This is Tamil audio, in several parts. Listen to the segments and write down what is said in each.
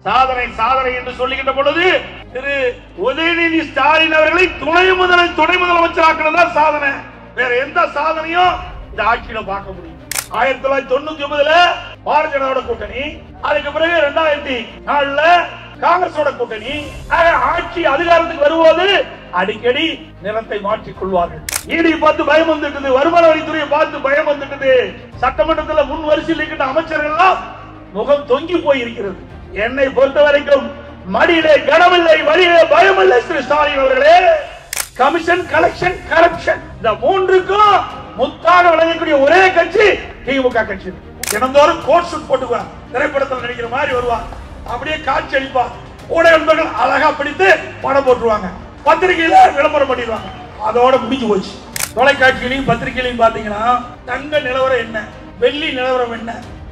சாதனை சாதனை என்று சொல்லுகின்ற பொழுது திரு உதயநிதி ஸ்டாலின் அவர்களை துணை முதலமைச்சராக்குறதா சாதனை. வேற எந்த சாதனையும் இந்த ஆட்சியில பார்க்க முடியும். 1999 பாரதிய ஜனதா கூட்டணி, அதுக்கு பிறகு 2004 காங்கிரஸோட கூட்டணி. ஆட்சி அதிகாரத்துக்கு வரும்போது அடிக்கடி நிறத்தை மாற்றிக் கொள்வார்கள். ஈடி பார்த்து பயம் வந்துட்டது, வருமான வரித்துறையை பார்த்து பயம் வந்துட்டது, சட்டமன்றத்தில் முன் வரிசையில் இருக்கின்ற அமைச்சர்கள் எல்லாம் முகம் தொங்கி போயிருக்கிறது. என்னை பொறுத்த வரைக்கும் மடியிலே கனமில்லை, வழியிலே பயமில்லை. திரு ஸ்டாலின் அவர்களே, கமிஷன், கலெக்ஷன், கரப்ஷன் இந்த மூன்றுக்கும் முத்தாக விளங்கக்கூடிய ஒரே கட்சி திமுக கட்சி. தினந்தோறும் கோட் சூட் போட்டுக்குவார், திரைப்படத்தில் நடிக்கிற மாதிரி வருவார், அப்படியே காட்சி அளிப்பார். ஊடக நண்பர்கள் அழகா பிடித்து படம் போட்டுருவாங்க, பத்திரிகையில விளம்பரம் பண்ணிடுவாங்க. அதோட முடிஞ்சு போச்சு. தொலைக்காட்சியிலையும் பத்திரிகையிலையும் பாத்தீங்கன்னா தங்க நிலவரம் என்ன, வெள்ளி நிலவரம் என்ன,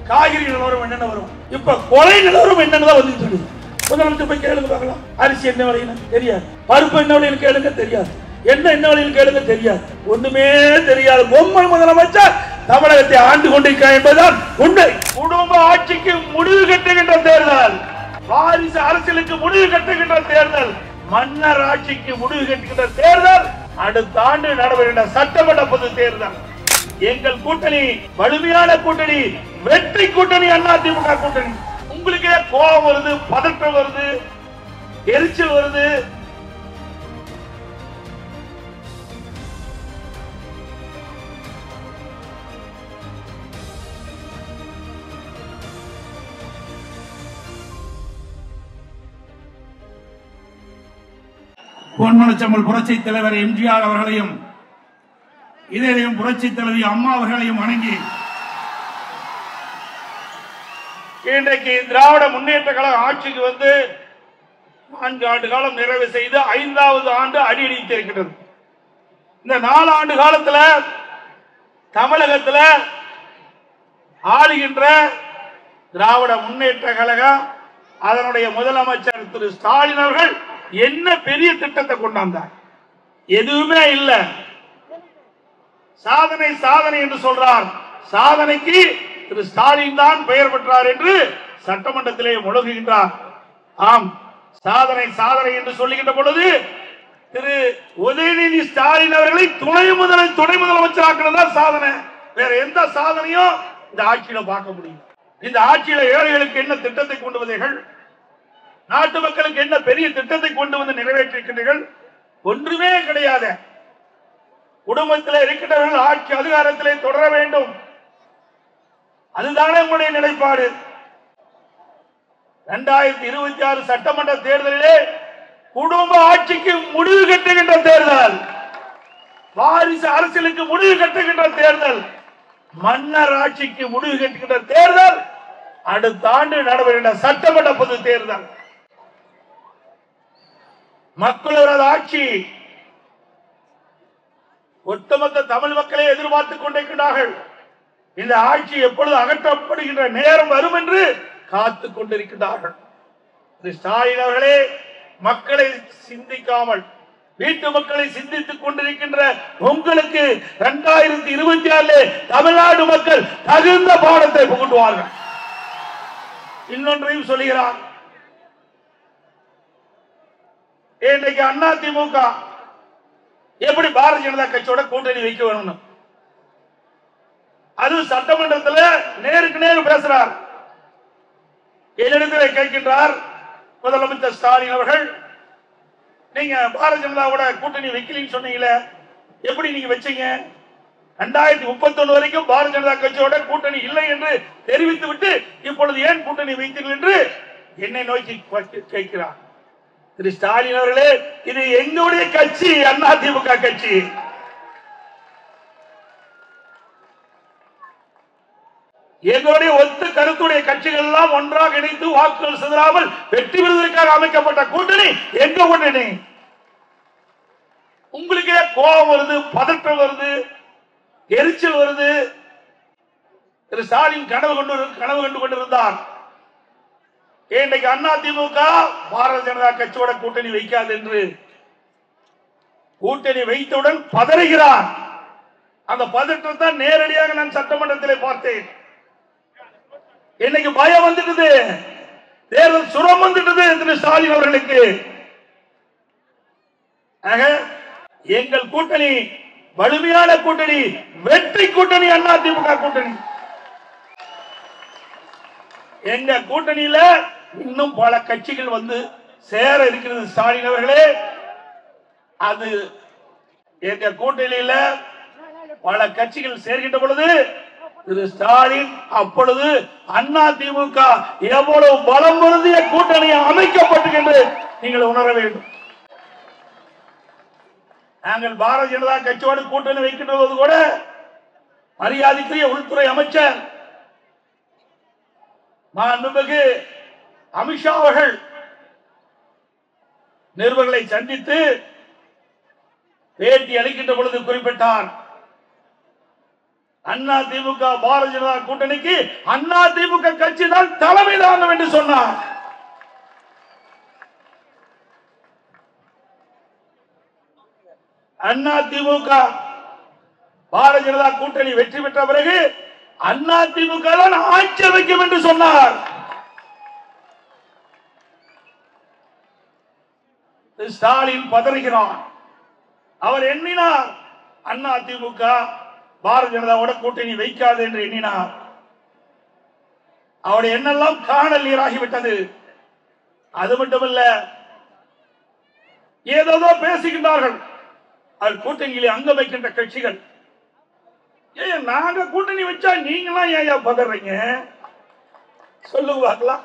காய்கறி நிலவரம் என்னன்னு வரும். இப்ப கொலை நிலவரம் என்னன்னு தான் வந்துட்டு இருக்கு. முதலமைச்சர் போய் கேளுங்க பார்க்கலாம். அரிசி என்ன விலைன்னு தெரியாது, பருப்பு என்ன விலைன்னு கேளுங்க தெரியாது, என்ன விலைன்னு கேளுங்க தெரியாது, ஒண்ணுமே தெரியாது. பொம்மை முதலமைச்சர் தமிழகத்தை ஆண்டு கொண்டிருக்கிறார் என்பதுதான் உண்மை. குடும்ப ஆட்சிக்கு முடிவு கட்டுகின்ற தேர்தல், வாரிசு அரசியலுக்கு முடிவு கட்டுகின்ற தேர்தல், மன்னர் ஆட்சிக்கு முடிவு கட்டுகின்ற தேர்தல் அடுத்த ஆண்டு நடைபெறுகின்ற சட்டமன்ற பொது தேர்தல். எங்கள் கூட்டணி வலிமையான கூட்டணி, வெற்றி கூட்டணி, அதிமுக கூட்டணி. உங்களுக்கே கோபம் வருது, பதற்றம் வருது, எரிச்சல் வருது. பொன்மனச்செம்மல் புரட்சி தலைவர் எம்ஜிஆர் அவர்களையும் இதயம் புரட்சி தலைவி அம்மா அவர்களையும் வணங்கி இன்றைக்கு திராவிட முன்னேற்ற கழக ஆட்சிக்கு வந்து 4 ஆண்டு காலம் நிறைவு செய்து 5வது ஆண்டு அடியெடுத்திருக்கிறது. இந்த 4 ஆண்டு காலத்தில் தமிழகத்தில் ஆளுகின்ற திராவிட முன்னேற்ற கழகம், அதனுடைய முதலமைச்சர் திரு ஸ்டாலின் அவர்கள் என்ன பெரிய திட்டத்தை கொண்டாந்தார்? எதுவுமே இல்ல. சாதனை சாதனை என்று சொல்றார். சாதனைக்கு திரு ஸ்டாலின் தான் பெயர் பெற்றார் என்று சட்டமன்றத்திலே முழங்குகின்றார். ஆம், சாதனை சாதனை என்று சொல்லுகின்ற பொழுது திரு உதயநிதி ஸ்டாலின் அவர்களை துணை முதலமைச்சராக்குறதா சாதனை. வேற எந்த சாதனையும் இந்த ஆட்சியில பார்க்க முடியும். இந்த ஆட்சியில ஏழைகளுக்கு என்ன திட்டத்தை கொண்டு வந்தீர்கள்? நாட்டு மக்களுக்கு என்ன பெரிய திட்டத்தை கொண்டு வந்து நிறைவேற்றிருக்கிறீர்கள்? ஒன்றுமே கிடையாது. குடும்பத்தில் இருக்கின்றவர்கள் ஆட்சி அதிகாரத்திலே தொடர வேண்டும், அதுதானே உங்களுடைய நிலைப்பாடு. 2026 சட்டமன்ற தேர்தலிலே குடும்ப ஆட்சிக்கு முடிவு கட்டுகின்ற தேர்தல், வாரிசு அரசியலுக்கு முடிவு கட்டுகின்ற தேர்தல், மன்னர் ஆட்சிக்கு முடிவு கட்டுகின்ற தேர்தல் அடுத்த ஆண்டு நடைபெறுகின்ற சட்டமன்ற பொது தேர்தல். மக்களோட ஆட்சி ஒட்டுமொத்த தமிழ் மக்களை எதிர்பார்த்துக் கொண்டிருக்கிறார்கள். இந்த ஆட்சி எப்பொழுது அகற்றப்படுகின்ற நேரம் வரும் என்று காத்துக் கொண்டிருக்கிறார்கள். ஸ்டாலின் அவர்களே, மக்களை சிந்திக்காமல் வீட்டு மக்களை சிந்தித்துக் கொண்டிருக்கின்ற உங்களுக்கு 2026 தமிழ்நாடு மக்கள் தகுந்த பாடத்தை புகுட்டுவார்கள். இன்னொன்றையும் சொல்லுகிறார். இன்றைக்கு அதிமுக எப்படி பாரதிய ஜனதா கட்சியோட கூட்டணி வைக்க வேணும், அது சட்டமன்றத்தில் நேருக்கு நேர் பேசுறார். என்னிடத்தில் கேட்கின்றார் முதலமைச்சர் ஸ்டாலின் அவர்கள், நீங்க பாரதிய ஜனதாவோட கூட்டணி வைக்கலன்னு சொன்னீங்களே, எப்படி நீங்க வச்சீங்க? 2031 வரைக்கும் பாரதிய ஜனதா கட்சியோட கூட்டணி இல்லை என்று தெரிவித்து விட்டு இப்பொழுது ஏன் கூட்டணி வைத்தீர்கள் என்று என்னை நோக்கி கேட்கிறார். திரு ஸ்டாலின் அவர்களே, இது எங்களுடைய கட்சி, அதிமுக கட்சி. எங்களுடைய ஒத்து கருத்துடைய கட்சிகள் எல்லாம் ஒன்றாக இணைத்து வாக்குகள் சிதறாமல் வெற்றி பெறுவதற்காக அமைக்கப்பட்ட கூட்டணி எங்க கூட்டணி. உங்களுக்கே கோபம் வருது, பதற்றம் வருது, எரிச்சல் வருது. திரு ஸ்டாலின் கனவு கண்டு கொண்டிருந்தார். இன்றைக்கு அதிமுக பாரதிய ஜனதா கட்சியோட கூட்டணி வைக்காது என்று கூட்டணி வைத்தவுடன் பதறுகிறார். அந்த பதற்றத்தை நேரடியாக நான் சட்டமன்றத்தில் பார்த்தேன். இன்னைக்கு பயம் வந்துட்டது. தேர்தல் சுரம் வந்துட்டது திரு ஸ்டாலின் அவர்களுக்கு. எங்கள் கூட்டணி வலிமையான கூட்டணி, வெற்றி கூட்டணி, அதிமுக கூட்டணி. எங்க கூட்டணியில இன்னும் பல கட்சிகள் வந்து சேர இருக்கிறது. ஸ்டாலின் அவர்களே, அது எங்க கூட்டணியில பல கட்சிகள் சேர்கின்ற பொழுது திரு ஸ்டாலின் அப்பொழுது அதிமுக எவ்வளவு பலம் பொருந்திய கூட்டணி அமைக்கப்பட்டது என்று நீங்கள் உணர வேண்டும். நாங்கள் பாரதிய ஜனதா கட்சியோடு கூட்டணி வைக்கின்றது கூட மரியாதைக்குரிய உள்துறை அமைச்சர் மாண்புமிகு அமித்ஷா அவர்கள் நிருபர்களை சந்தித்து பேட்டி அளிக்கின்ற பொழுது குறிப்பிட்டார், அதிமுக பாரதிய ஜனதா கூட்டணிக்கு அதிமுக கட்சி தான் தலைமை தாங்கும் என்று சொன்னார். அதிமுக பாரதிய ஜனதா கூட்டணி வெற்றி பெற்ற பிறகு அதிமுக தான் ஆட்சி அமைக்கும் என்று சொன்னார். ஸ்டாலின் பதறுகிறார். அவர் எண்ணினார் அதிமுக பாரதிய ஜனதாவோட கூட்டணி வைக்காது என்று எண்ணினார். அவருடைய எண்ணெல்லாம் காணல் நீராகிவிட்டது. அது மட்டுமல்ல, ஏதோ பேசுகின்றார்கள் அவர் கூட்டணியிலே அங்கம் வைக்கின்ற கட்சிகள். நாங்க கூட்டணி வச்சா நீங்களாம் ஏன் பதறீங்க சொல்லுவாங்களா?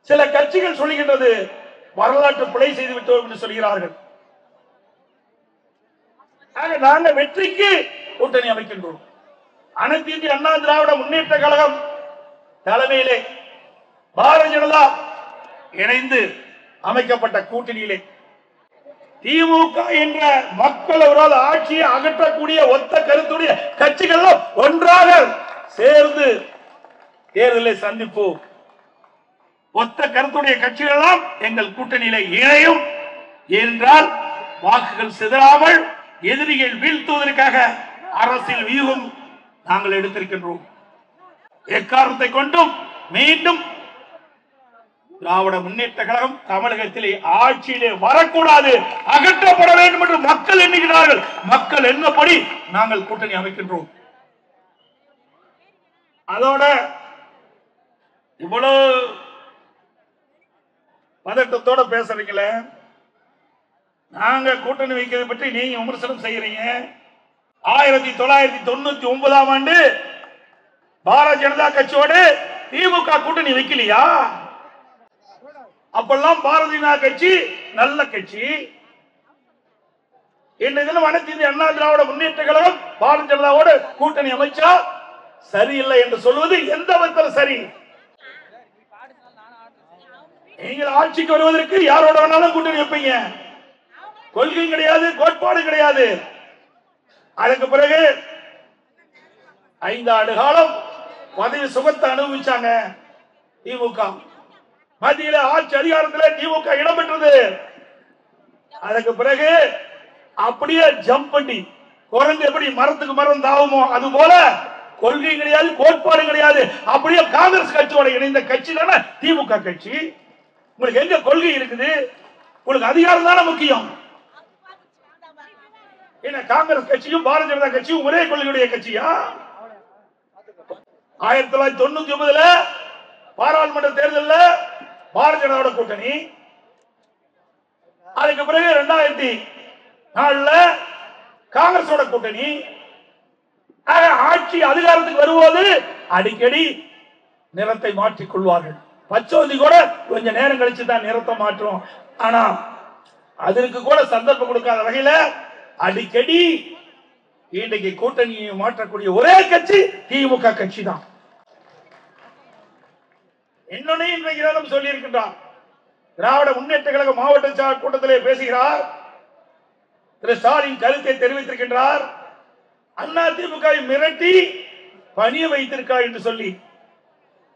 சில கட்சிகள் சொல்லுகின்றது வரலாற்று பிழை செய்து விட்டோம் என்று சொல்கிறார்கள். நாங்க வெற்றிக்கு கூட்டணி அமைக்கின்றோம். அனைத்து இந்திய அண்ணா திராவிட முன்னேற்ற கழகம் தலைமையிலே பாரதிய ஜனதா இணைந்து அமைக்கப்பட்ட கூட்டணியிலே திமுக என்ற மக்கள் விரோத ஆட்சியை அகற்றக்கூடிய ஒத்த கருத்துடைய கட்சிகள் ஒன்றாக சேர்ந்து தேர்தலை சந்திப்போம். ஒத்த கருத்துடைய கட்சிகள் எல்லாம் எங்கள் கூட்டணியில இணையும் என்றால் வாக்குகள் சிதறாமல் எதிரிகள் வீழ்த்துவதற்காக அரசியல் வியூகம் நாங்கள் எடுத்திருக்கின்றோம். எக்காரணத்தை கொண்டும் மீண்டும் திராவிட முன்னேற்ற கழகம் தமிழகத்திலே ஆட்சியிலே வரக்கூடாது, அகற்றப்பட வேண்டும் என்று மக்கள் எண்ணுகிறார்கள். மக்கள் எண்ணப்படி நாங்கள் கூட்டணி அமைக்கின்றோம். அதோட இவ்வளவு பதட்டத்தோட பேசுறீங்களே, நாங்க கூட்டணி வைக்கிறது பற்றி நீங்க விமர்சனம் செய்யறீங்க. 1999ஆம் ஆண்டு பாரதிய ஜனதா கட்சியோடு திமுக கூட்டணி வைக்கலையா? அப்பெல்லாம் பாரதிய ஜனதா கட்சி நல்ல கட்சி. இன்றைக்கு அனைத்து இந்திய அண்ணா திராவிட முன்னேற்ற கழகம் பாரதிய ஜனதாவோடு கூட்டணி அமைச்சா சரியில்லை என்று சொல்வது எந்த விதத்தில் சரி? நீங்கள் ஆட்சிக்கு வருவதற்கு யாரோட வேணாலும் கூட்டணி வைப்பீங்க. கொள்கை கிடையாது, கோட்பாடு கிடையாது. அதுக்கு பிறகு 5 ஆண்டு காலம் பதவி சுகத்தை அனுபவிச்சாங்க திமுக. மத்தியில ஆட்சி அதிகாரத்தில் திமுக இடம்பெற்றது. அதுக்கு பிறகு அப்படியே ஜம்ப் பண்ணி குரங்கு எப்படி மரத்துக்கு மரம் தாவுமோ அது போல கொள்கை கிடையாது, கோட்பாடு கிடையாது. அப்படியே காங்கிரஸ் கட்சியோட இணைந்த கட்சி தானே திமுக கட்சி. உங்களுக்கு எங்க கொள்கை இருக்குது? உங்களுக்கு அதிகாரம் தானே முக்கியம். என்ன காங்கிரஸ் கட்சியும் பாரதிய ஜனதா கட்சியும் ஒரே கொள்கையுடைய கட்சியா? 1999 பாராளுமன்ற தேர்தலில் பாரதிய ஜனதாவோட கூட்டணி. அதுக்கு பிறகு 2004 காங்கிரஸோட கூட்டணி. ஆட்சி அதிகாரத்துக்கு வரும்போது அடிக்கடி நிறத்தை மாற்றிக் கொள்வார்கள். பச்சோந்தி கூட கொஞ்ச நேரம் கழிச்சு தான் நிறத்தை மாற்றும். ஆனா அதற்கு கூட சந்தர்ப்பம் கொடுக்காத வகையில அடிக்கடி இன்றைக்கு கூட்டணியை மாற்றக்கூடிய ஒரே கட்சி திமுக கட்சி தான். இன்னொன்னு இன்றைக்கு சொல்லி இருக்கின்றார். திராவிட முன்னேற்ற கழக மாவட்ட கூட்டத்திலே பேசுகிறார். திரு ஸ்டாலின் கருத்தை தெரிவித்திருக்கின்றார். அதிமுக மிரட்டி பணிய வைத்திருக்கார் என்று சொல்லி.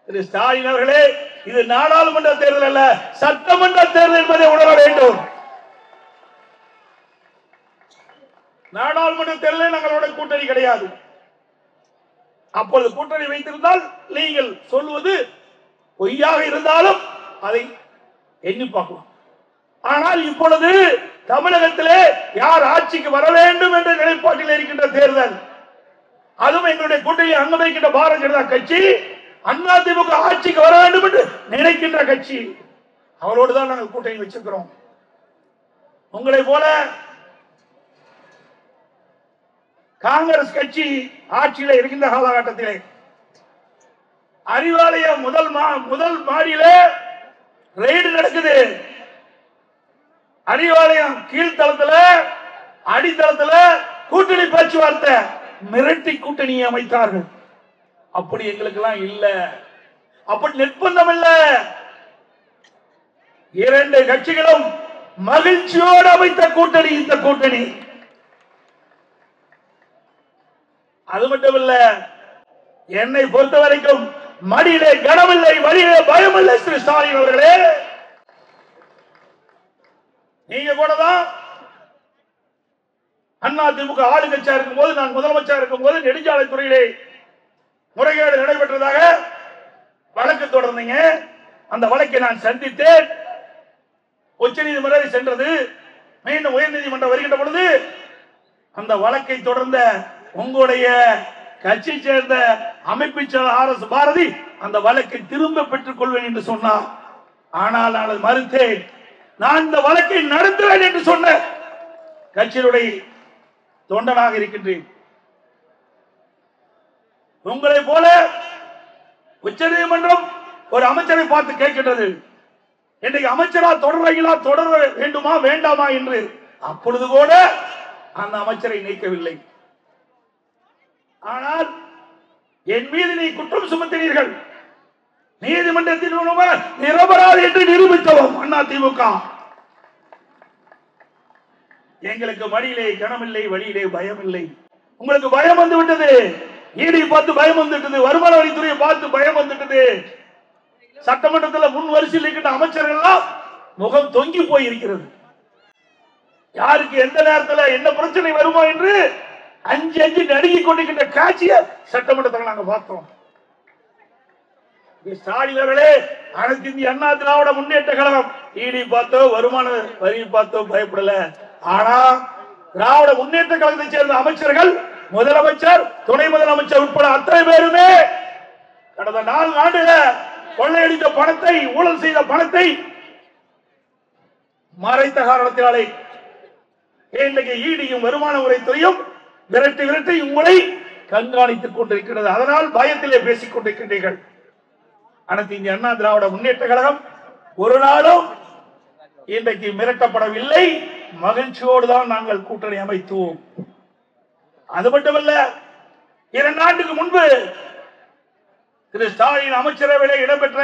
திரு ஸ்டாலின் அவர்களே, இது நாடாளுமன்ற தேர்தல் அல்ல, சட்டமன்ற தேர்தல் என்பதை உணர வேண்டும். நாடாளுமன்ற தேர்தலில் நாங்களோட கூட்டணி கிடையாது. அப்பொழுது கூட்டணி வைத்திருந்தால் நீங்கள் சொல்வது பொய்யாக இருந்தாலும் அதை எண்ணி பார்க்கலாம். ஆனால் இப்பொழுது தமிழகத்திலே யார் ஆட்சிக்கு வர வேண்டும் என்ற நிலைப்பாட்டில் இருக்கின்ற தேர்தல், அதுவும் எங்களுடைய கூட்டணி அங்கம் வைக்கின்ற பாரதிய ஜனதா கட்சி அதிமுக ஆட்சிக்கு வர வேண்டும் என்று நினைக்கின்ற கட்சி, அவரோடு தான் நாங்கள் கூட்டணி வச்சிருக்கிறோம். உங்களை போல காங்கிரஸ் கட்சி ஆட்சியில் இருக்கின்ற காலகட்டத்திலே அறிவாலய முதல் மாடியிலே ரெய்டு நடக்குது. அறிவாலயம் கீழ்த்தளத்துல அடித்தளத்துல கூட்டணி பேச்சுவார்த்தை மிரட்டி கூட்டணியை அமைத்தார்கள். அப்படி எங்களுக்கு எல்லாம் இல்ல, அப்படி நிர்பந்தம் இல்ல. இரண்டு கட்சிகளும் மகிழ்ச்சியோடு அமைத்த கூட்டணி இந்த கூட்டணி. அது மட்டுமல்ல, என்னை பொறுத்த வரைக்கும் மடியிலே கனமில்லை, வழியிலே பயமில்லை. திரு ஸ்டாலின் அவர்களே, நீங்க கூட தான் அதிமுக ஆளுங்கட்சியா இருக்கும் போது, நான் முதலமைச்சர் இருக்கும் போது நெடுஞ்சாலைத்துறையிலே முறைகேடு நடைபெற்றதாக வழக்கு தொடர்ந்தீங்க. அந்த வழக்கை நான் சந்தித்தேன். உச்ச நீதிமன்றம் சென்றது, மீண்டும் உயர் நீதிமன்றம் வருகின்ற பொழுது அந்த வழக்கை தொடர்ந்த உங்களுடைய கட்சி சேர்ந்த அமைப்பை சேர்ந்த RS பாரதி அந்த வழக்கை திரும்ப பெற்றுக் கொள்வேன் என்று சொன்னார். ஆனால் நான் அதை மறுத்தேன். நான் இந்த வழக்கை நடத்துவேன் என்று சொன்ன கட்சியினுடைய தொண்டனாக இருக்கின்றேன். உங்களை போல உச்ச நீதிமன்றம் ஒரு அமைச்சரை பார்த்து கேட்கின்றது, இன்றைக்கு அமைச்சரா தொடர்வீங்களா, தொடர வேண்டுமா வேண்டாமா என்று. அப்பொழுது கூட அந்த அமைச்சரை நீக்கவில்லை. ஆனால் என் மீது நீ குற்றம் சுமத்தினீர்கள். நீதிமன்றத்தின் மூலமாக நிரபராதி என்று நிரூபித்தோம் அதிமுக. எங்களுக்கு மடியிலே கனமில்லை, வழியிலே பயம் இல்லை. உங்களுக்கு பயம் வந்து விட்டது. ஈடி பார்த்து பயம் வந்துட்டது, வருமான வரித்துறையை பார்த்து பயம் வந்துட்டது. சட்டமன்றத்தில் முன் வரிசையில் இருக்கின்ற அமைச்சர்கள் எல்லாம் முகம் தொங்கி போயிருக்கிறது. யாருக்கு எந்த நேரத்தில் என்ன பிரச்சனை வருமோ என்று அஞ்சு அஞ்சு நடுங்கிக் கொண்டிருக்கின்ற காட்சியை சட்டமன்றத்தில் நாங்கள் பார்த்தோம். ஸ்டாலின் அவர்களே, அனைத்து இந்திய அண்ணா திராவிட முன்னேற்ற கழகம் ஈடி பார்த்தோ வருமான வரி பார்த்தோ பயப்படல. ஆனா திராவிட முன்னேற்ற கழகத்தை சேர்ந்த அமைச்சர்கள், முதலமைச்சர், துணை முதலமைச்சர் உட்பட அத்தனை பேருமே கடந்த 4 ஆண்டுல கொள்ளையடித்த பணத்தை, ஊழல் செய்த பணத்தை மறைத்த காரணத்தினாலே இன்றைக்கு ஈடியும் வருமான வரித்துறையும் விரட்டி விரட்டி உங்களை கண்காணித்துக் கொண்டிருக்கிறது. அதனால் பயத்திலே பேசிக் கொண்டிருக்கின்றீர்கள். அனைத்து இந்திய அண்ணா திராவிட முன்னேற்ற கழகம் ஒரு நாளும் இன்றைக்கு மிரட்டப்படவில்லை. மகிழ்ச்சியோடு தான் நாங்கள் கூட்டணி அமைத்தோம். அது மட்டுமல்ல, 2 ஆண்டுக்கு முன்பு திரு ஸ்டாலின் அமைச்சரவையில் இடம்பெற்ற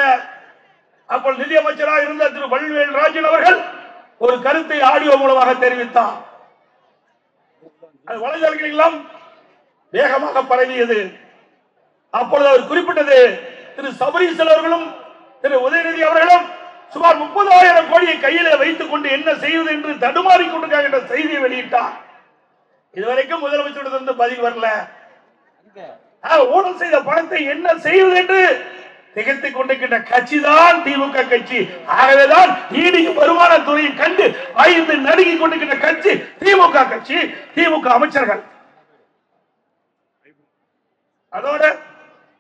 அப்போது நிதியமைச்சராக இருந்த திரு வல்வேல் ராஜன் அவர்கள் ஒரு கருத்தை ஆடியோ மூலமாக தெரிவித்தார். அது வலைதளங்களெல்லாம் வேகமாக பரவியது. அப்பொழுது அவர் குறிப்பிட்டது, திரு சபரீசன் அவர்களும் திரு உதயநிதி அவர்களும் சுமார் 30,000 கோடியை கையில வைத்துக் கொண்டு என்ன செய்வது என்று தடுமாறிக் கொண்டிருக்காங்க என்ற செய்தியை வெளியிட்டார். இதுவரைக்கும் முதலமைச்சரிடமிருந்து பதில் வரல. ஊழல் செய்த பணத்தை என்ன செய்வது என்று திகைத்துக் கொண்டிருக்கின்ற கட்சி தான் திமுக கட்சி. ஆகவேதான் ஈடிக்கு வருமானத்துறையை கண்டு ஐந்து நடுங்கிக் கொண்டிருக்கின்ற கட்சி திமுக கட்சி, திமுக அமைச்சர்கள். அதோட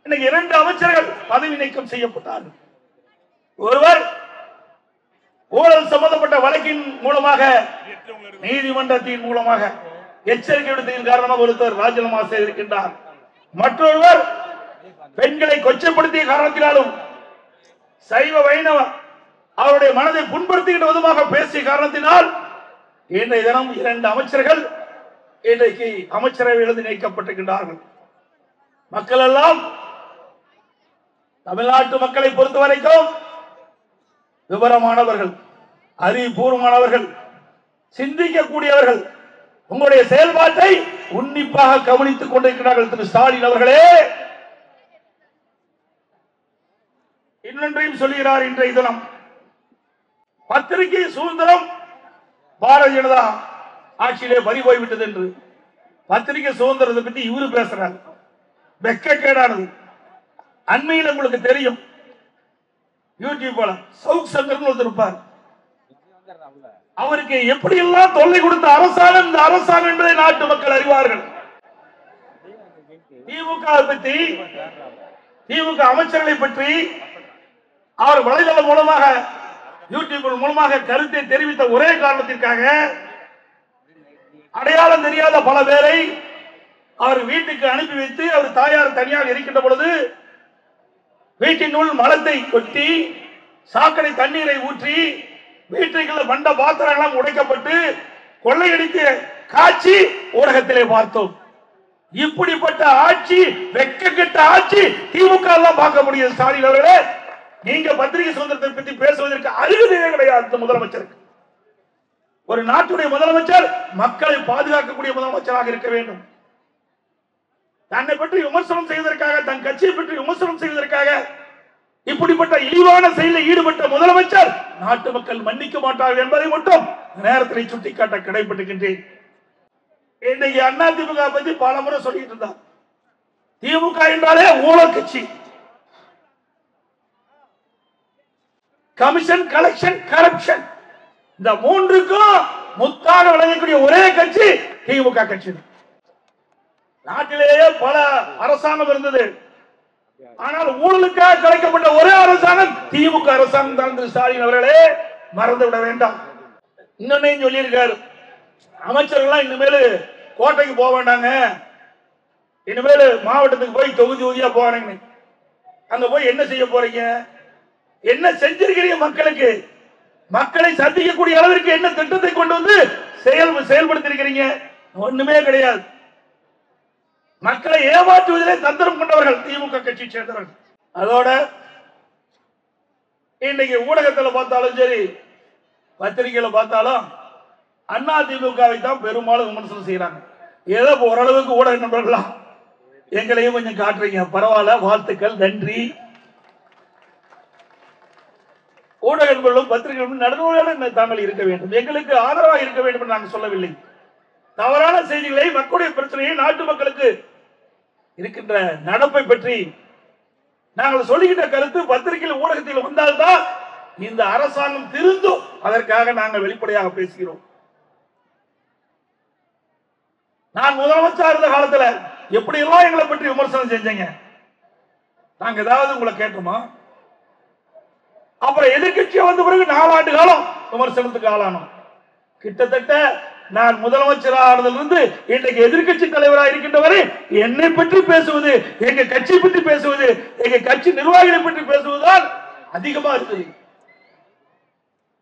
இன்னைக்கு 2 அமைச்சர்கள் பதவி நீக்கம் செய்யப்பட்டார்கள். ஒருவர் ஊழல் சம்பந்தப்பட்ட வழக்கின் மூலமாக நீதிமன்றத்தின் மூலமாக எச்சரிக்கை விடுத்ததின் காரணமாக ஒருத்தர் ராஜினாமா செய்திருக்கின்றார். மற்றொருவர் பெண்களை கொச்சைப்படுத்திய காரணத்தினாலும் சைவ வைணவ அவருடைய மனதை புண்படுத்துகின்ற விதமாக பேசிய காரணத்தினால் இன்றைய தினம் 2 அமைச்சர்கள் இன்றைக்கு அமைச்சரவையிலிருந்து நீக்கப்பட்டிருக்கின்றார்கள். மக்கள் எல்லாம் தமிழ்நாட்டு மக்களை பொறுத்த வரைக்கும் விவரமானவர்கள், அறிவுபூர்வமானவர்கள், சிந்திக்கக்கூடியவர்கள். உங்களுடைய செயல்பாட்டை உன்னிப்பாக கவனித்துக் கொண்டிருக்கிறார்கள். திரு ஸ்டாலின் அவர்களே, இன்னொன்றையும் சொல்கிறார். இன்றைய தினம் பத்திரிகை சுதந்திரம் பாரதிய ஜனதா ஆட்சியிலே பறி போய்விட்டது என்று பத்திரிகை சுதந்திரத்தை பற்றி இவரு பேசுறார். வெக்கக்கேடானது. அண்மையில் உங்களுக்கு தெரியும், யூடியூப் சவுக் சங்கர்னு ஒருத்தர் இருப்பார். அவருக்கு எப்படி எல்லாம் தொல்லை கொடுத்த அரசாங்கம் இந்த அரசாங்கம் என்பதை நாட்டு மக்கள் அறிவார்கள். திமுக பற்றி, திமுக அமைச்சர்களை பற்றி அவர் வலைதளம் மூலமாக, யூடியூப் மூலமாக கருத்தை தெரிவித்த ஒரே காரணத்திற்காக அடையாளம் தெரியாத பல பேரை அவர் வீட்டுக்கு அனுப்பி வைத்து, அவர் தாயார் தனியாக இருக்கின்ற பொழுது வீட்டினுள் மலத்தை கொட்டி, சாக்கடை தண்ணீரை ஊற்றி, வீட்டுக்குள்ள மண்ட பாத்திரங்கள் உடைக்கப்பட்டு கொள்ளையடித்து காட்சி ஊடகத்திலே பார்த்தோம். இப்படிப்பட்ட ஆட்சி, வெட்கக்கெட்ட ஆட்சி திமுக எல்லாம் பார்க்க முடியும். ஸ்டாலின் அவர்களே, நீங்க பத்திரிகை சுதந்திரத்தை பற்றி பேசுவதற்கு அருகதையே கிடையாது. முதலமைச்சருக்கு, ஒரு நாட்டுடைய முதலமைச்சர் மக்களை பாதுகாக்கக்கூடிய முதலமைச்சராக இருக்க வேண்டும். தன்னை பற்றி விமர்சனம் செய்வதற்காக, தன் கட்சியை பற்றி விமர்சனம் செய்வதற்காக இப்படிப்பட்ட இழிவான செயலில் ஈடுபட்ட முதலமைச்சர் நாட்டு மக்கள் மன்னிக்க மாட்டார்கள் என்பதை மட்டும் நேரத்தில் சுட்டிக்காட்ட கடைபட்டுகின்றேன். இன்னைக்கு அண்ணா திமுக பத்தி பல முறை சொல்லிட்டு இருந்தார். திமுக என்றாலே ஊழல் கட்சி, கமிஷன், கலெக்ஷன், கரப்ஷன், இந்த மூன்றுக்கும் முத்தாக விளங்கக்கூடிய ஒரே கட்சி திமுக கட்சி. நாட்டிலேயே பல அரசாங்கம் இருந்தது, ஆனால் ஊழலுக்காக கலைக்கப்பட்ட ஒரே அரசாங்கம் திமுக அரசாங்கம் தான். ஸ்டாலின் அவர்களே, மறந்துவிட வேண்டாம். இன்னொன்னையும் சொல்லியிருக்காரு, அமைச்சர்கள் இனிமேல் கோட்டைக்கு போக வேண்டாங்க, இனிமேல் மாவட்டத்துக்கு போய் தொகுதி தொகுதியா போறாங்க. அங்க போய் என்ன செய்ய போறீங்க, என்ன செஞ்சிருக்கிறீங்க மக்களுக்கு, மக்களை சந்திக்கக்கூடிய அளவிற்கு என்ன திட்டத்தை கொண்டு வந்து செயல்படுத்தி இருக்கிறீங்க? ஒண்ணுமே கிடையாது. மக்களை ஏமாற்றுவதிலே தந்திரம் கொண்டவர்கள் திமுக கட்சி சேர்ந்தவர்கள். அதோட இன்னைக்கு ஊடகத்தில் பார்த்தாலும் சரி, பத்திரிகையில பார்த்தாலும் அண்ணா திமுகவை தான் பெரும்பாலும் விமர்சனம் செய்யறாங்க. ஏதோ ஓரளவுக்கு ஊடக நண்பர்களா எங்களையும் கொஞ்சம் காட்டுறீங்க, பரவாயில்ல, வாழ்த்துக்கள், நன்றி. ஊடக நண்பர்களும் பத்திரிகைகளும் நடுநிலையான தாங்கள் இருக்க வேண்டும், எங்களுக்கு ஆதரவாக இருக்க வேண்டும் என்று நாங்கள் சொல்லவில்லை. தவறான செய்திகளை, மக்களுடைய பிரச்சனையை, நாட்டு மக்களுக்கு இருக்கின்ற நடப்பை பற்றி நாங்கள் சொல்லுகின்ற கருத்து பத்திரிகையில், ஊடகத்தில் வந்தால்தான் இந்த அரசாங்கம் திருந்தும். அதற்காக நாங்கள் வெளிப்படையாக பேசுகிறோம். நான் முதலமைச்சர் இருந்த காலத்துல எப்படி எல்லாம் எங்களை பற்றி விமர்சனம் செஞ்சீங்க, நாங்க ஏதாவது உங்களை கேட்டோமா? அப்புறம் எதிர்கட்சியா வந்த பிறகு 4 ஆண்டு காலம் விமர்சனத்துக்கு ஆளானோம். கிட்டத்தட்ட நான் முதலமைச்சர் ஆனதிலிருந்து இன்றைக்கு எதிர்கட்சி தலைவராக இருக்கின்றவரை என்னை பற்றி பேசுவது, எங்க கட்சி பற்றி பேசுவது, எங்க கட்சி நிர்வாகிகளை பற்றி பேசுவதுதான் அதிகமா இருக்குது.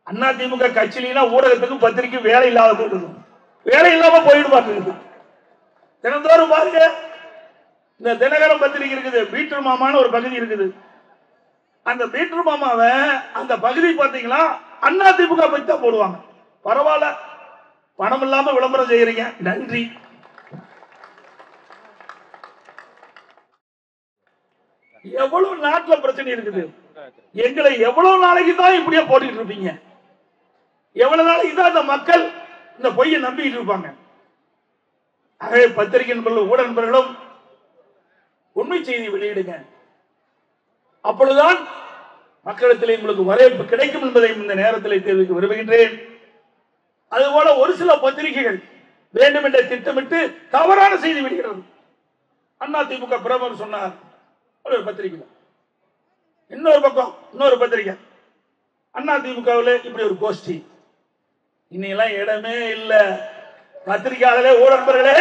அண்ணா திமுக கட்சியில ஊடகத்துக்கு பத்திரிகை வேலை இல்லாத போயிடுது, வேலை இல்லாம போயிட மாட்டேங்குது. தினந்தோறும் பாருங்க, இந்த தினகரம் பத்திரிகை இருக்குது, பீட்டர் மாமான்னு ஒரு பகுதி இருக்குது. அந்த பீட்டர் மாமாவை அந்த பகுதி பார்த்தீங்களா, அண்ணா திமுக பத்தி தான் போடுவாங்க. பரவாயில்ல, பணம் இல்லாம விளம்பரம் செய்யறீங்க, நன்றி. எவ்வளவு நாட்டுல பிரச்சனை இருக்குது, எங்களை எவ்வளவு நாளைக்கு தான் இப்படியே போட்டுக்கிட்டு இருப்பீங்க? எவ்வளவு நாளைக்கு தான் இந்த மக்கள் இந்த பொய்யை நம்பிக்கிட்டு இருப்பாங்க? ஆகவே பத்திரிகை நண்பர்களும் ஊடக நண்பர்களும் உண்மை செய்தி வெளியிடுங்க. அப்பொழுதுதான் மக்களிடத்தில் உங்களுக்கு வரவேற்பு கிடைக்கும் என்பதை இந்த நேரத்தில் தெரிவிக்க விரும்புகின்றேன். அதுபோல ஒரு சில பத்திரிகைகள் வேண்டும் என்ற திட்டமிட்டு தவறான செய்தி வெளியிடுகிறது. அண்ணா திமுக பிரமுகர் சொன்னார் ஒரு பத்திரிகை, இன்னொரு பக்கம் இன்னொரு பத்திரிகை, அண்ணா திமுகவில் இப்படி ஒரு கோஷ்டி, இன்னையெல்லாம் இடமே இல்லை. பத்திரிகையாளர்களே, ஊடகர்களே,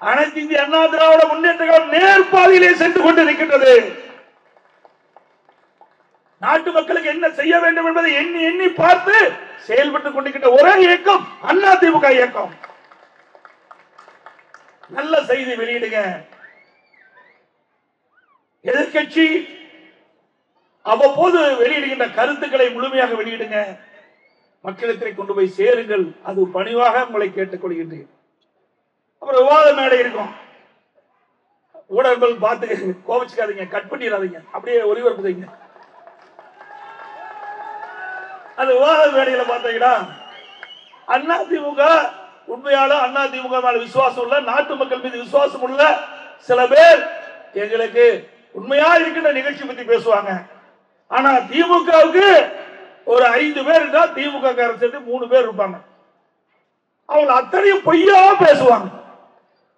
அனைத்து இந்திய அண்ணா திராவிட முன்னேற்ற கழகம் நேர்பாதையிலே சென்று கொண்டிருக்கின்றது. நாட்டு மக்களுக்கு என்ன செய்ய வேண்டும் என்பதை எண்ணி எண்ணி பார்த்து செயல்பட்டுக் கொண்டிருக்கின்ற ஒரே இயக்கம் அண்ணா திமுக இயக்கம். நல்ல செய்தி வெளியிடுங்க. எதிர்கட்சி அவ்வப்போது வெளியிடுகின்ற கருத்துக்களை முழுமையாக வெளியிடுங்க, மக்களிடத்தை கொண்டு போய் சேருங்கள். அது பணிவாக உங்களை கேட்டுக் கொள்கின்றேன். அப்புறம் விவாத மேடை இருக்கும், ஊடகங்கள் பார்த்து கோபிச்சுக்காதீங்க, கட் பண்ணிடாதீங்க, அப்படியே ஒளிபரப்பு செய்யுங்க. அந்த விவாத மேடையில பார்த்தீங்கன்னா அண்ணா திமுக உண்மையால அண்ணா திமுக மேல விசுவாசம் உள்ள, நாட்டு மக்கள் மீது விசுவாசம் உள்ள சில பேர் எங்களுக்கு உண்மையா இருக்கின்ற நிகழ்ச்சி பத்தி பேசுவாங்க. ஆனா திமுகவுக்கு ஒரு 5 பேர் இருந்தா திமுக சேர்த்து 3 பேர் இருப்பாங்க. அவங்க அத்தனையும் பொய்யா பேசுவாங்க.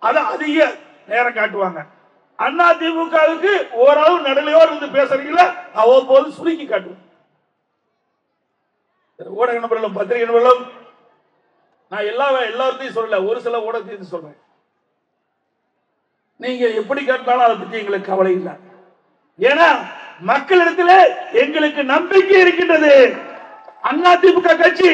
அத அதிக நேரம் காட்டுவாங்க. அண்ணா திமுகவுக்கு ஓரளவு நடுநிலையோடு இருந்து பேசுறீங்களா அவ்வப்போது சுருக்கி காட்டுவாங்க. ஊடக நண்பர்களும் பத்திரிகை நண்பர்களும் நான் எல்லாத்தையும் சொல்லல, ஒரு சில ஊடகத்தையும் சொல்றேன். நீங்க எப்படி கேட்டாலும் அதை பத்தி எங்களுக்கு கவலை இல்லை. ஏன்னா மக்களிடத்தில் எங்களுக்கு நம்பிக்கை இருக்கின்றது. அண்ணா திமுக கட்சி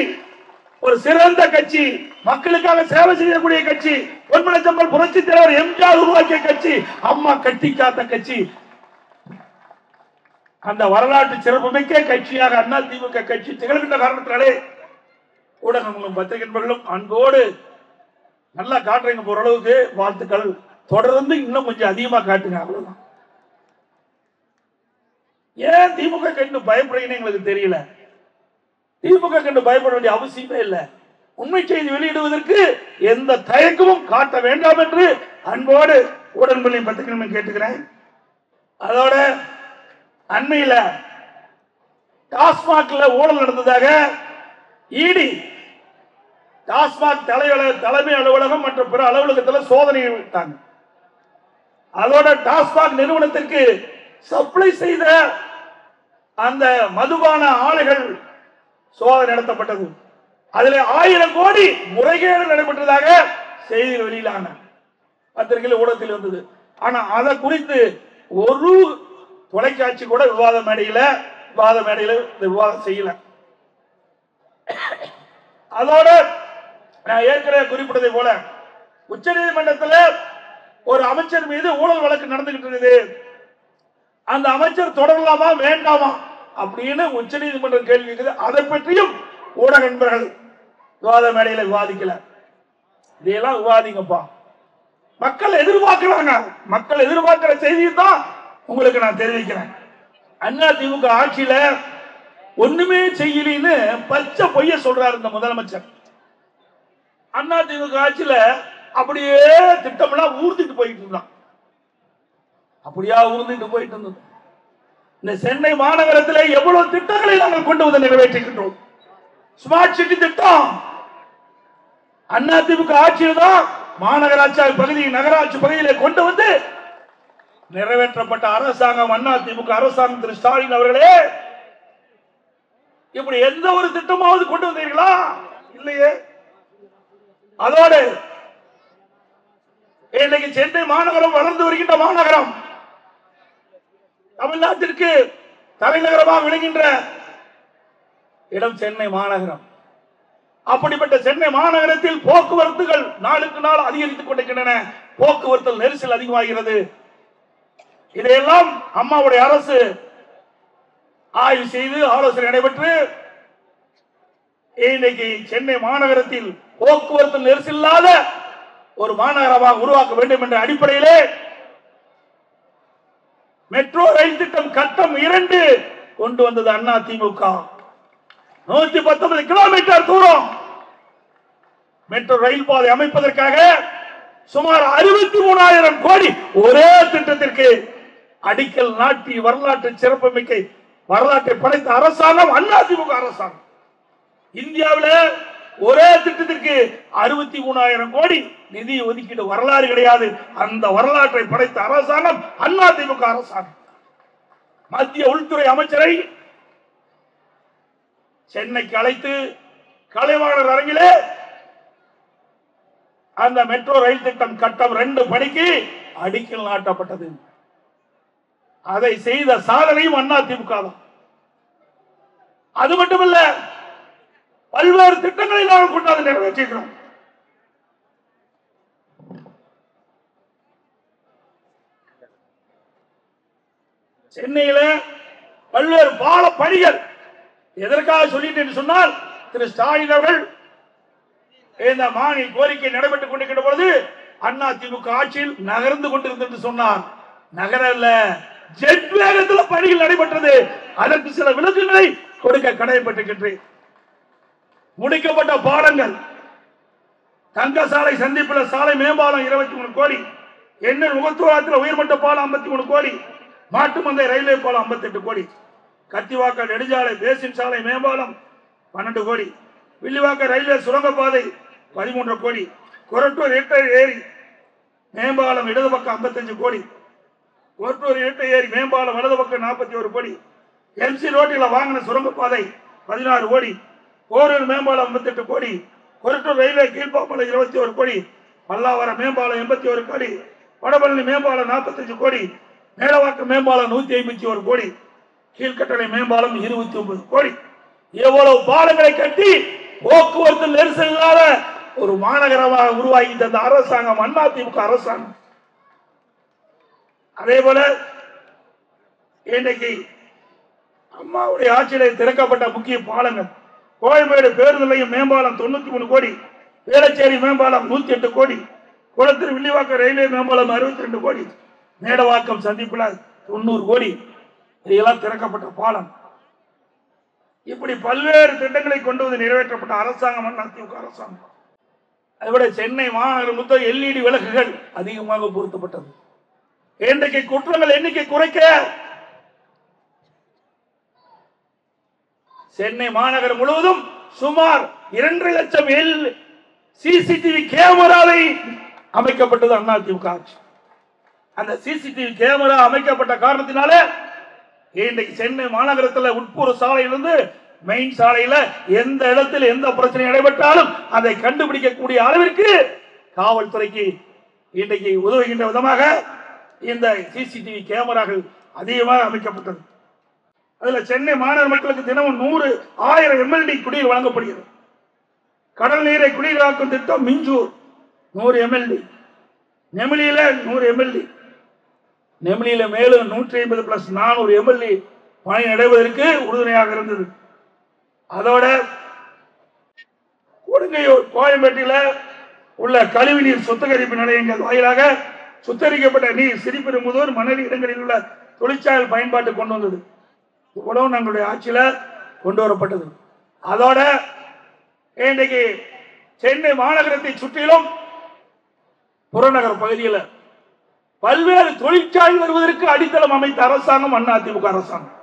ஒரு சிறந்த கட்சி, மக்களுக்காக சேவை செய்யக்கூடிய கட்சி, பொன்மனச்சம்பல் புரட்சி தலைவர் எம்ஜிஆர் உருவாக்கிய கட்சி, அம்மா கட்டி காத்த கட்சி. அந்த வரலாற்று சிறப்புமிக்க கட்சியாக அண்ணா திமுக கட்சி திகழ்கின்ற காரணத்தினாலே ஊடகங்களும் பத்திரிகை நண்பர்களும் அன்போடு நல்லா காட்டுறீங்க. ஓரளவுக்கு வாழ்த்துக்கள். தொடர்ந்து இன்னும் கொஞ்சம் அதிகமா காட்டுங்க. அவ்வளவுதான். ஏன் திமுக கண்டு பயப்படுறீங்கன்னு எங்களுக்கு தெரியல. திமுக கண்டு பயப்பட வேண்டிய அவசியமே இல்லை. உண்மை செய்தி வெளியிடுவதற்கு எந்த தயக்கமும் காட்ட வேண்டாம் என்று அன்போடு ஊடகங்களையும் பத்திரிகைகளையும் கேட்டுக்கிறேன். அதோட அண்மையில டாஸ்மாக்ல ஊழல் நடந்ததாக இடி டாஸ்மாக் தலைமை அலுவலகம் மற்றும் பிற அலுவலகத்தில் சோதனை விட்டாங்க. அதோட டாஸ்மாக் நிறுவனத்திற்கு சப்ளை செய்த அந்த மதுபான ஆலைகள் சோதனை நடத்தப்பட்டது. அதில் 1000 கோடி முறைகேடு நடைபெற்றதாக செய்திகள் வெளியிலான பத்திரிகையில் ஊடகத்தில் வந்தது. ஆனா அதை குறித்து ஒரு தொலைக்காட்சி கூட விவாத மேடையில் விவாதம் செய்யல. அதோட நான் ஏற்கனவே குறிப்பிட்டதை போல உச்ச நீதிமன்றத்தில் ஒரு அமைச்சர் மீது ஊழல் வழக்கு நடந்துகிட்டு இருக்குது. அந்த அமைச்சர் தொடரலாமா வேண்டாமா அப்படின்னு உச்ச நீதிமன்றம் கேள்வி கேட்குது. அதை பற்றியும் ஊடக நண்பர்கள் விவாத மேடையில் விவாதிக்கல. இதையெல்லாம் விவாதிங்கப்பா. மக்கள் எதிர்பார்க்கிறாங்க. மக்கள் எதிர்பார்க்கிற செய்தியை தான் உங்களுக்கு நான் தெரிவிக்கிறேன். அண்ணா திமுக ஆட்சியில ஒண்ணுமே செய்யலின்னு பச்சை பொய்ய சொல்றாரு இந்த முதலமைச்சர். அண்ணா திமுக ஆட்சியில அப்படியே திட்டம்லாம் ஊர்ந்துட்டு போயிட்டு இருந்தான். அப்படியா ஊர்ந்துட்டு போயிட்டு இருந்தது. இந்த சென்னை மாநகரத்தில் எவ்வளவு திட்டங்களை நாங்கள் கொண்டு வந்து நிறைவேற்றுகின்றோம். ஸ்மார்ட் சிட்டி திட்டம் அண்ணா திமுக ஆட்சியில் தான் மாநகராட்சி பகுதி நகராட்சி பகுதியிலே கொண்டு வந்து நிறைவேற்றப்பட்ட அரசாங்கம் அண்ணா திமுக அரசாங்கம். திரு ஸ்டாலின் அவர்களே, இப்படி எந்த ஒரு திட்டமாவது கொண்டு வந்தீர்களா? இல்லையே. அதோடு இன்னைக்கு சென்னை மாநகரம் வளர்ந்து வருகின்ற மாநகரம், தமிழ்நாட்டிற்கு தலைநகரமாக விளங்குகின்ற இடம் சென்னை மாநகரம். அப்படிப்பட்ட சென்னை மாநகரத்தில் போக்குவரத்துகள் நாளுக்கு நாள் அதிகரித்துக் கொண்டிருக்கின்றன. போக்குவரத்து நெரிசல் அதிகமாகிறது. இதையெல்லாம் அம்மாவுடைய அரசு ஆய்வு செய்து ஆலோசனை நடைபெற்று இன்னைக்கு சென்னை மாநகரத்தில் போக்குவரத்து நெரிசல் இல்லாத ஒரு மாநகரமாக உருவாக்க வேண்டும் என்ற அடிப்படையிலே மெட்ரோ ரயில் திட்டம் கட்டம் 2 கொண்டு வந்தது அண்ணா திமுக. 119 கிலோமீட்டர் தூரம் மெட்ரோ ரயில் பாதை அமைப்பதற்காக சுமார் 63,000 கோடி ஒரே திட்டத்திற்கு அடிக்கல் நாட்டி வரலாற்று சிறப்புமிக்க வரலாற்றை படைத்த அரசாங்கம் அண்ணா திமுக அரசாங்கம். இந்தியாவில் ஒரே திட்டத்திற்கு 63,000 கோடி நிதி ஒதுக்கீடு வரலாறு கிடையாது. அந்த வரலாற்றை படைத்த அரசாங்கம் அண்ணா திமுக அரசாங்கம். மத்திய உள்துறை அமைச்சரை சென்னைக்கு அழைத்து கலைவாணர் அரங்கிலே அந்த மெட்ரோ ரயில் திட்டம் கட்டம் 2 பணிக்கு அடிக்கல் நாட்டப்பட்டது. அதை செய்த சாதனையும் அண்ணா திமுக தான். அது மட்டுமல்ல, பல்வேறு திட்டங்களை நாங்கள் கொண்டாந்து நிறைவேற்றிக்கிறோம். சென்னையில பல்வேறு பால பணிகள் எதற்காக சொல்லிட்டு சொன்னால், திரு ஸ்டாலின் அவர்கள் இந்த மாநில கோரிக்கை நடைபெற்றுக் கொண்டிருக்கின்ற பொழுது அண்ணா திமுக ஆட்சியில் நகர்ந்து கொண்டிருந்தது சொன்னார். நகரல்ல, ஜெட் வேகத்தில் பணிகள் நடைபெற்றது. அதற்கு சில விளக்கங்களை கொடுக்க கடமைப்பட்டிருக்கின்றேன். முடிக்கப்பட்ட பாலங்கள், தங்க சாலை சந்திப்புல சாலை மேம்பாலம் 23 கோடி, எண்ணெய் முகத்துவாரத்தில் உயர்மட்ட பாலம் 53 கோடி, மாட்டு மந்தை ரயில்வே பாலம் 58 கோடி, கத்திவாக்கம் நெடுஞ்சாலை பேசின் சாலை மேம்பாலம் 12 கோடி, வில்லிவாக்கம் ரயில்வே சுரங்கப்பாதை 13 கோடி, கொரட்டூர் இரட்டை ஏரி மேம்பாலம் இடது பக்கம் 55 கோடி, கொரட்டூர் இரட்டை ஏரி மேம்பாலம் வலது பக்கம் 41 கோடி, எம்சி ரோட்டில் வாங்கின சுரங்கப்பாதை 16 கோடி, போரூர் மேம்பாலம் 58 கோடி, கொரட்டூர் ரயில்வே கீழ்ப்பாம்பலம் 21 கோடி, பல்லாவரம் மேம்பாலம் 81 கோடி, வடபழனி மேம்பாலம் 45 கோடி, மேலவாக்கம் மேம்பாலம் 151 கோடி, கீழ்கட்டளை மேம்பாலம் 29 கோடி. எவ்வளவு பாலங்களை கட்டி போக்குவரத்து நெரிசல் இல்லாத ஒரு மாநகரமாக உருவாகி இந்த அரசாங்கம் அதிமுக அரசாங்கம். அதே போல இன்றைக்கு அம்மாவுடைய ஆட்சியில் திறக்கப்பட்ட முக்கிய பாலங்கள், கோயம்பேடு பேருந்து நிலையம் மேம்பாலம் 93 கோடி, வேளச்சேரி மேம்பாலம் 108 கோடி, குளத்தூர் வில்லிவாக்கம் ரயில்வே மேம்பாலம் 62 கோடி, மேடவாக்கம் சந்திப்புல 90 கோடி, இதெல்லாம் திறக்கப்பட்ட பாலம். இப்படி பல்வேறு திட்டங்களை கொண்டு வந்து நிறைவேற்றப்பட்ட அரசாங்கம் அதிமுக அரசாங்கம். அதுவிட சென்னை மாநகரம் மொத்தம் எல்இடி விளக்குகள் அதிகமாக பொருத்தப்பட்டது. இன்றைக்கு குற்றங்கள் எண்ணிக்கை குறைக்க சென்னை மாநகரம் முழுவதும் சுமார் 2 லட்சம் சிசிடிவி கேமராவை அமைக்கப்பட்டது அதிமுக ஆட்சி. அந்த சிசிடிவி கேமரா அமைக்கப்பட்ட காரணத்தினால இன்றைக்கு சென்னை மாநகரத்தில் உட்புற சாலையிலிருந்து மெயின் சாலையில எந்த இடத்தில் எந்த பிரச்சனை நடைபெற்றாலும் அதை கண்டுபிடிக்கக்கூடிய அளவிற்கு காவல்துறைக்கு இன்றைக்கு உதவுகின்ற விதமாக இந்த சிசிடிவி கேமராக்கள் அதிகமாக அமைக்கப்பட்டது. அதுல சென்னை மாநகர மக்களுக்கு தினமும் 100,000 MLD குடிநீர் வழங்கப்படுகிறது. கடல் நீரை குடிநீராக்கும் திட்டம் மிஞ்சூர் 100 MLD, நெமிலியில 100 MLD, நெமிலியில மேலும் 150 + 400 MLD பணி நடைபெறுவதற்கு உறுதுணையாக இருந்தது. அதோட கொடுங்கையூர் கோயம்பேட்டில் உள்ள கழிவுநீர் சுத்திகரிப்பு நிலையங்கள் வாயிலாக சுத்தரிக்கப்பட்ட நீர் சிறுபெரும்புதூர் மணலி இடங்களில் உள்ள தொழிற்சாலை பயன்பாட்டு கொண்டு வந்தது. இவ்வளவு நம்மளுடைய ஆட்சியில கொண்டு வரப்பட்டது. அதோட இன்றைக்கு சென்னை மாநகரத்தை சுற்றிலும் புறநகர் பகுதியில் பல்வேறு தொழிற்சாலை வருவதற்கு அடித்தளம் அமைத்த அரசாங்கம் அதிமுக அரசாங்கம்.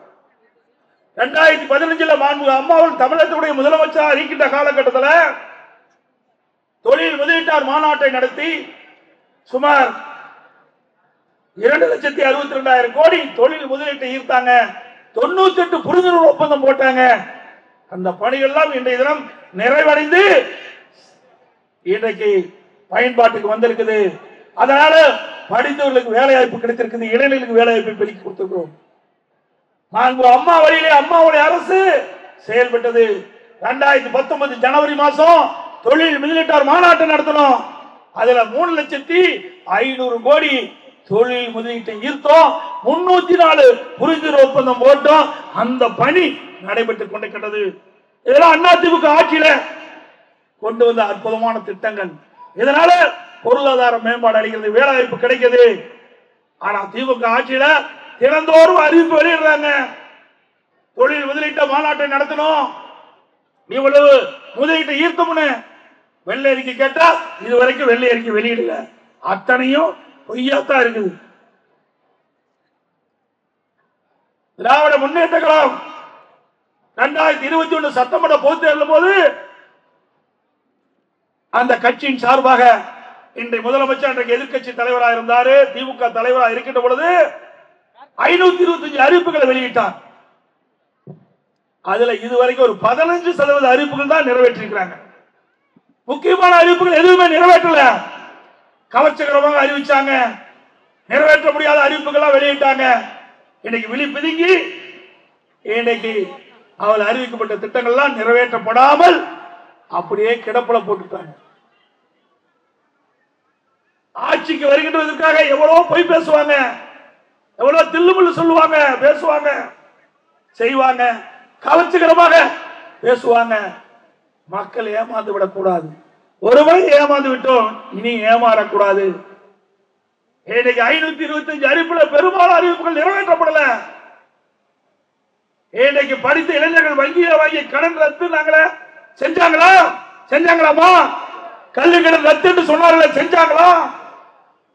2015 மாண்புமிகு அம்மாவும் தமிழகத்துடைய முதலமைச்சர் இருக்கின்ற காலகட்டத்தில் தொழில் முதலீட்டாளர் மாநாட்டை நடத்தி சுமார் 2,62,000 கோடி தொழில் முதலீட்டை ஈர்த்தாங்க. 98 புரிந்துணர்வு ஒப்பந்தம் போட்டாங்க. அந்த பணிகள் எல்லாம் இன்றைய தினம் நிறைவடைந்து இன்றைக்கு பயன்பாட்டுக்கு வந்திருக்குது. அதனால படித்தவர்களுக்கு வேலை வாய்ப்பு கிடைத்திருக்குது, இளைஞர்களுக்கு வேலை வாய்ப்பை பெருக்கி கொடுத்திருக்கிறோம். அம்மா வழியிலே அம்மாவுடைய அரசு செயல்பட்டது. 2019 ஜனவரி மாசம் தொழில் முதலீட்டாளர் மாநாட்டை நடத்தணும். அதுல 3,500,000 கோடி தொழில் முதலீட்டை ஈர்த்தோம். 304 புரிந்துணர்வு ஒப்பந்தம் போட்டோம். அந்த பணி நடைபெற்றுக் கொண்டிருக்கிறது. இதெல்லாம் அதிமுக ஆட்சியில கொண்டு வந்த அற்புதமான திட்டங்கள். இதனால பொருளாதார மேம்பாடு அடைகிறது, வேலை வாய்ப்பு கிடைக்குது. ஆனா திமுக ஆட்சியில தினந்தோறும் அறிவிப்பு வெளியிடுறாங்க. தொழில் முதலீட்டு மாநாட்டை நடத்தணும், இவ்வளவு முதலீட்டை ஈர்த்தோம்னு வெள்ளை அறிக்கை கேட்டா இதுவரைக்கும் வெள்ளை அறிக்கை வெளியிடல. அத்தனையும் பொய்யாத்தான் இருக்குது. திராவிட முன்னேற்ற கழகம் 2021 சட்டமன்ற பொதுத் தேர்தல் போது அந்த கட்சியின் சார்பாக இன்றைய முதலமைச்சர் அன்றைக்கு எதிர்கட்சி தலைவராக இருந்தாரு, திமுக தலைவராக இருக்கின்ற பொழுது 525 அறிவிப்புகளை வெளியிட்டார். அதுல இதுவரைக்கும் ஒரு 15% அறிவிப்புகள் தான் நிறைவேற்றிருக்கிறாங்க. முக்கியமான அறிவிப்புகள் எதுவுமே நிறைவேற்றல. கவர்ச்சிகரமாக அறிவிச்சாங்க, நிறைவேற்ற முடியாத அறிவிப்புகள் வெளியிட்டாங்க. இன்னைக்கு விழி பிதுங்கி இன்னைக்கு அவள் அறிவிக்கப்பட்ட திட்டங்கள்லாம் நிறைவேற்றப்படாமல் அப்படியே கிடப்பல போட்டுட்டாங்க. ஆட்சிக்கு வருகின்றதற்காக எவ்வளவு பொய் பேசுவாங்க, எவ்வளவு தில்லுமுள்ளு சொல்லுவாங்க, பேசுவாங்க, செய்வாங்க, கவர்ச்சிகரமாக பேசுவாங்க. மக்கள் ஏமாந்து விடக்கூடாது. ஒருமுறை ஏமாந்து விட்டோம், இனி ஏமாறக்கூடாது. இன்னைக்கு 525 அறிவிப்புல பெரும்பாலான அறிவிப்புகள் நிறைவேற்றப்படல. இன்னைக்கு படித்த இளைஞர்கள் வங்கியை வாங்கி கடன் ரத்து செஞ்சாங்களா? செஞ்சாங்களாமா? கல்வி கடன் ரத்து என்று சொன்னார்கள், செஞ்சாங்களா?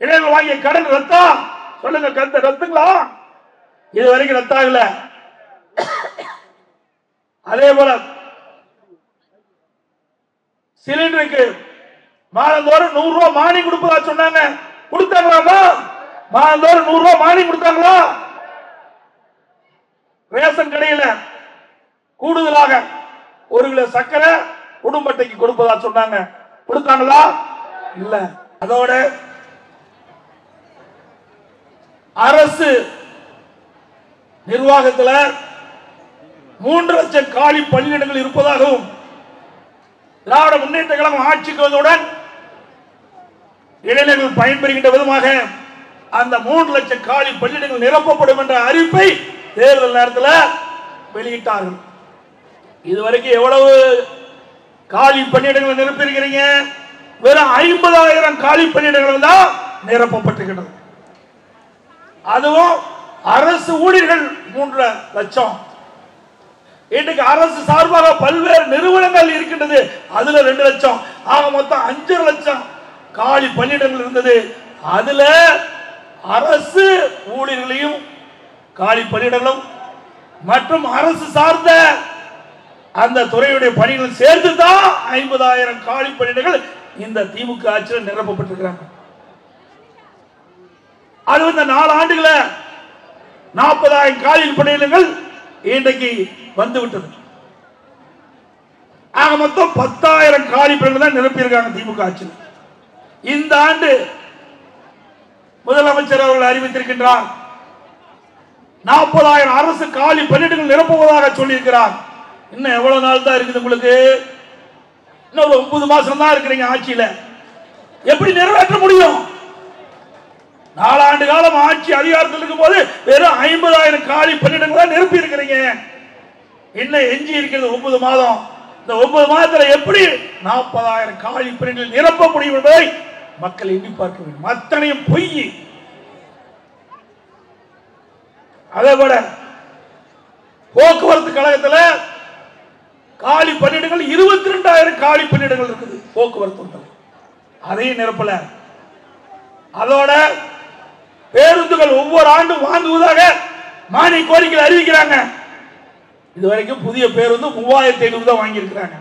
இளைஞர்கள் வாங்கிய கடன் ரத்தா? சொல்லுங்க, கருத்து ரத்துங்களா? இது வரைக்கும் ரத்தாகல. அதே போல சிலிண்டருக்கு மாதந்தோறும் 100 ரூபாய் மானியம் கொடுப்பதா சொன்னாங்க. கொடுத்தாங்களாமா? மாதந்தோறும் 100 ரூபாய் மானியம் கொடுத்தாங்களா? ரேஷன் கடையில் கூடுதலாக 1 கிலோ சர்க்கரை குடும்ப அட்டைக்கு கொடுப்பதா சொன்னாங்க. கொடுத்தாங்களா? இல்ல. அதோட அரசு நிர்வாகத்தில் 3 லட்சம் காலி பணியிடங்கள் இருப்பதாகவும் திராவிட முன்னேற்ற கழகம் ஆட்சிக்கு வந்தவுடன் இளைஞர்கள் பயன்பெறுகின்ற விதமாக அந்த 3 லட்சம் காலி பணியிடங்கள் நிரப்பப்படும் என்ற அறிவிப்பை தேர்தல் நேரத்தில் வெளியிட்டார்கள். இதுவரைக்கும் எவ்வளவு காலி பணியிடங்கள் நிரப்பியிருக்கிறீங்க? வெறும் 50,000 காலி பணியிடங்கள் தான் நிரப்பப்பட்டிருக்கிறது. அதுவும் அரசு ஊழியர்கள் 3 லட்சம். இன்றைக்கு அரசு சார்பாக பல்வேறு நிறுவனங்கள் இருக்கின்றது, அதுல 2 லட்சம். ஆக மொத்தம் 5 லட்சம் காலி பணியிடங்கள் இருந்தது. அதுல அரசு ஊழியர்களையும் காலி பணியிடங்களும் மற்றும் அரசு சார்ந்த அந்த துறையுடைய பணிகள் சேர்த்து தான் 50,000 காலி பணியிடங்கள் இந்த திமுக ஆட்சியில் நிரப்பப்பட்டிருக்கிறாங்க. அது இந்த 4 ஆண்டுகள 40,000 காலி பணியிடங்கள் இன்றைக்கு வந்துவிட்டது. ஆக மொத்தம் 10,000 காலி பணியிடங்கள் தான் நிரப்பியிருக்காங்க திமுக ஆட்சியில். இந்த ஆண்டு முதலமைச்சர் அவர்கள் அறிவித்திருக்கின்றார் 40,000 அரசு காலி பணியிடங்கள் நிரப்புவதாக சொல்லியிருக்கிறார். இன்னும் எவ்வளவு நாள் தான் இருக்குது உங்களுக்கு? இன்னும் 9 மாசம் தான் இருக்கிறீங்க ஆட்சியில. எப்படி நிறைவேற்ற முடியும்? 4 ஆண்டு காலம் ஆட்சி அதிகாரத்தில் இருக்கும் போது வெறும் 50,000 காலி பணியிடங்களை நிரப்பி இருக்கிறீங்க. இன்னும் எஞ்சி இருக்கிறது 9 மாதம். இந்த 9 மாதத்துல எப்படி 40,000 காலி பணியிடங்கள் நிரப்ப முடியும் என்பதை மக்கள் எண்ணி பார்க்க வேண்டும். அத்தனையும் பொய். அதே போல போக்குவரத்து கழகத்தில் காலி பணியிடங்கள் 22,000 காலி பணியிடங்கள் இருக்குது போக்குவரத்து, அதையும் நிரப்பல. அதோட பேருந்துகள் ஒவ்வொரு ஆண்டும் வாங்குவதாக மானிய கோரிக்கை அறிவிக்கிறாங்க. இதுவரைக்கும் புதிய பேருந்து 3,500 தான் வாங்கி இருக்கிறாங்க.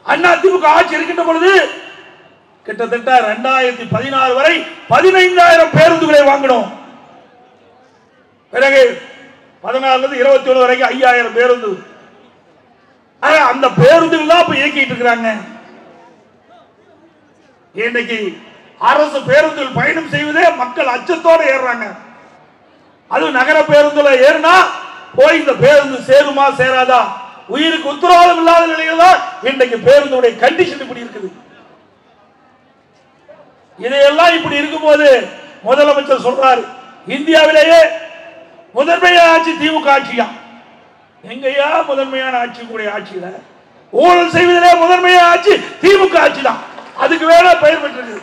அண்ணா திமுக ஆட்சி இருக்கின்ற பொழுது கிட்டத்தட்ட 2016 வரை 15,000 பேருந்துகளை வாங்கினோம். பிறகு 14 21 வரைக்கும் 5,000 பேருந்து. அந்த பேருந்துகள் தான் இப்ப இயக்கிட்டு இருக்கிறாங்க. இன்னைக்கு அரசு பேருந்தில் பயணம் செய்வதே மக்கள் அச்சத்தோடு ஏறுறாங்க. அது நகர பேருந்துல ஏறினா போய் இந்த பேருந்து சேருமா சேராதா, உயிருக்கு உத்தரவாதம் இல்லாத நிலையில இன்றைக்கு பேருந்துடைய கண்டிஷன் இப்படி இருக்குது. இதையெல்லாம் இப்படி இருக்கும்போது முதலமைச்சர் சொல்றாரு இந்தியாவிலேயே முதன்மையான ஆட்சி திமுக ஆட்சியா. எங்கயா முதன்மையான ஆட்சி கூடிய ஆட்சியில ஊழல் செய்வதிலே முதன்மையான ஆட்சி திமுக ஆட்சி தான். அதுக்கு வேற பெயர் பெற்றது.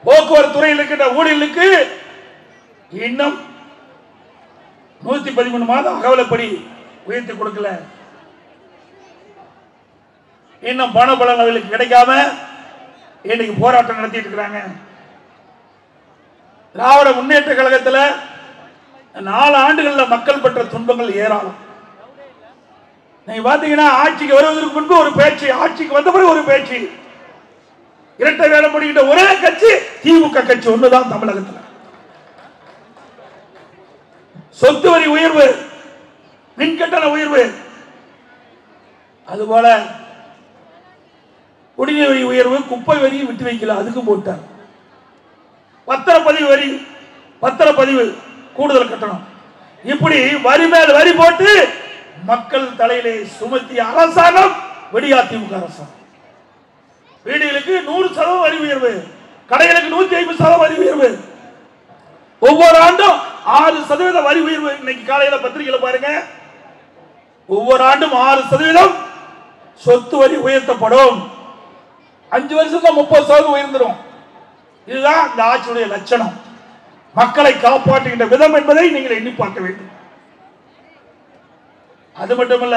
போக்குவரத்து துறையில் இருக்கின்ற ஊழியர்களுக்கு இன்னும் 113 மாதம் அகவலைப்படி உயர்த்தி கொடுக்கல. இன்னும் பண பலன் அவர்களுக்கு கிடைக்காம இன்னைக்கு போராட்டம் நடத்திட்டு இருக்கிறாங்க. திராவிட முன்னேற்ற கழகத்தில் 4 ஆண்டுகளில் மக்கள் பெற்ற துன்பங்கள் ஏராளம். நீங்க பாத்தீங்கன்னா ஆட்சிக்கு வருவதற்கு முன்பு ஒரு பேச்சு, ஆட்சிக்கு வந்த பிறகு ஒரு பேச்சு. இரட்டை வேடம் படிக்கின்ற ஒரே கட்சி திமுக கட்சி ஒண்ணுதான் தமிழகத்தில். சொத்து வரி உயர்வு, மின்கட்டண உயர்வு, அதுபோல குடிநீர் வரி உயர்வு, குப்பை வரியும் விட்டு வைக்கல, அதுக்கும் போட்டார். பத்திரப்பதிவு வரி, பத்திரப்பதிவு கூடுதல் கட்டணம், இப்படி வரி மேல் வரி போட்டு மக்கள் தலையிலே சுமத்திய அரசாங்கம் விடியா திமுக அரசாங்கம். வீடுகளுக்கு 100% வரி உயர்வு, கடைகளுக்கு 150% வரி உயர்வு, ஒவ்வொரு ஆண்டும் 6% வரி உயர்வு. இன்னைக்கு காலையில பத்திரிகையில பாருங்க, ஒவ்வொரு ஆண்டும் 6% சொத்து வரி உயர்த்தப்படும். 5 வருஷம் 30% உயர்ந்துடும். இதுதான் இந்த ஆட்சியுடைய லட்சணம். மக்களை காப்பாற்றுகின்ற விதம் என்பதை நீங்கள் எண்ணி பார்க்க வேண்டும். அது மட்டுமல்ல,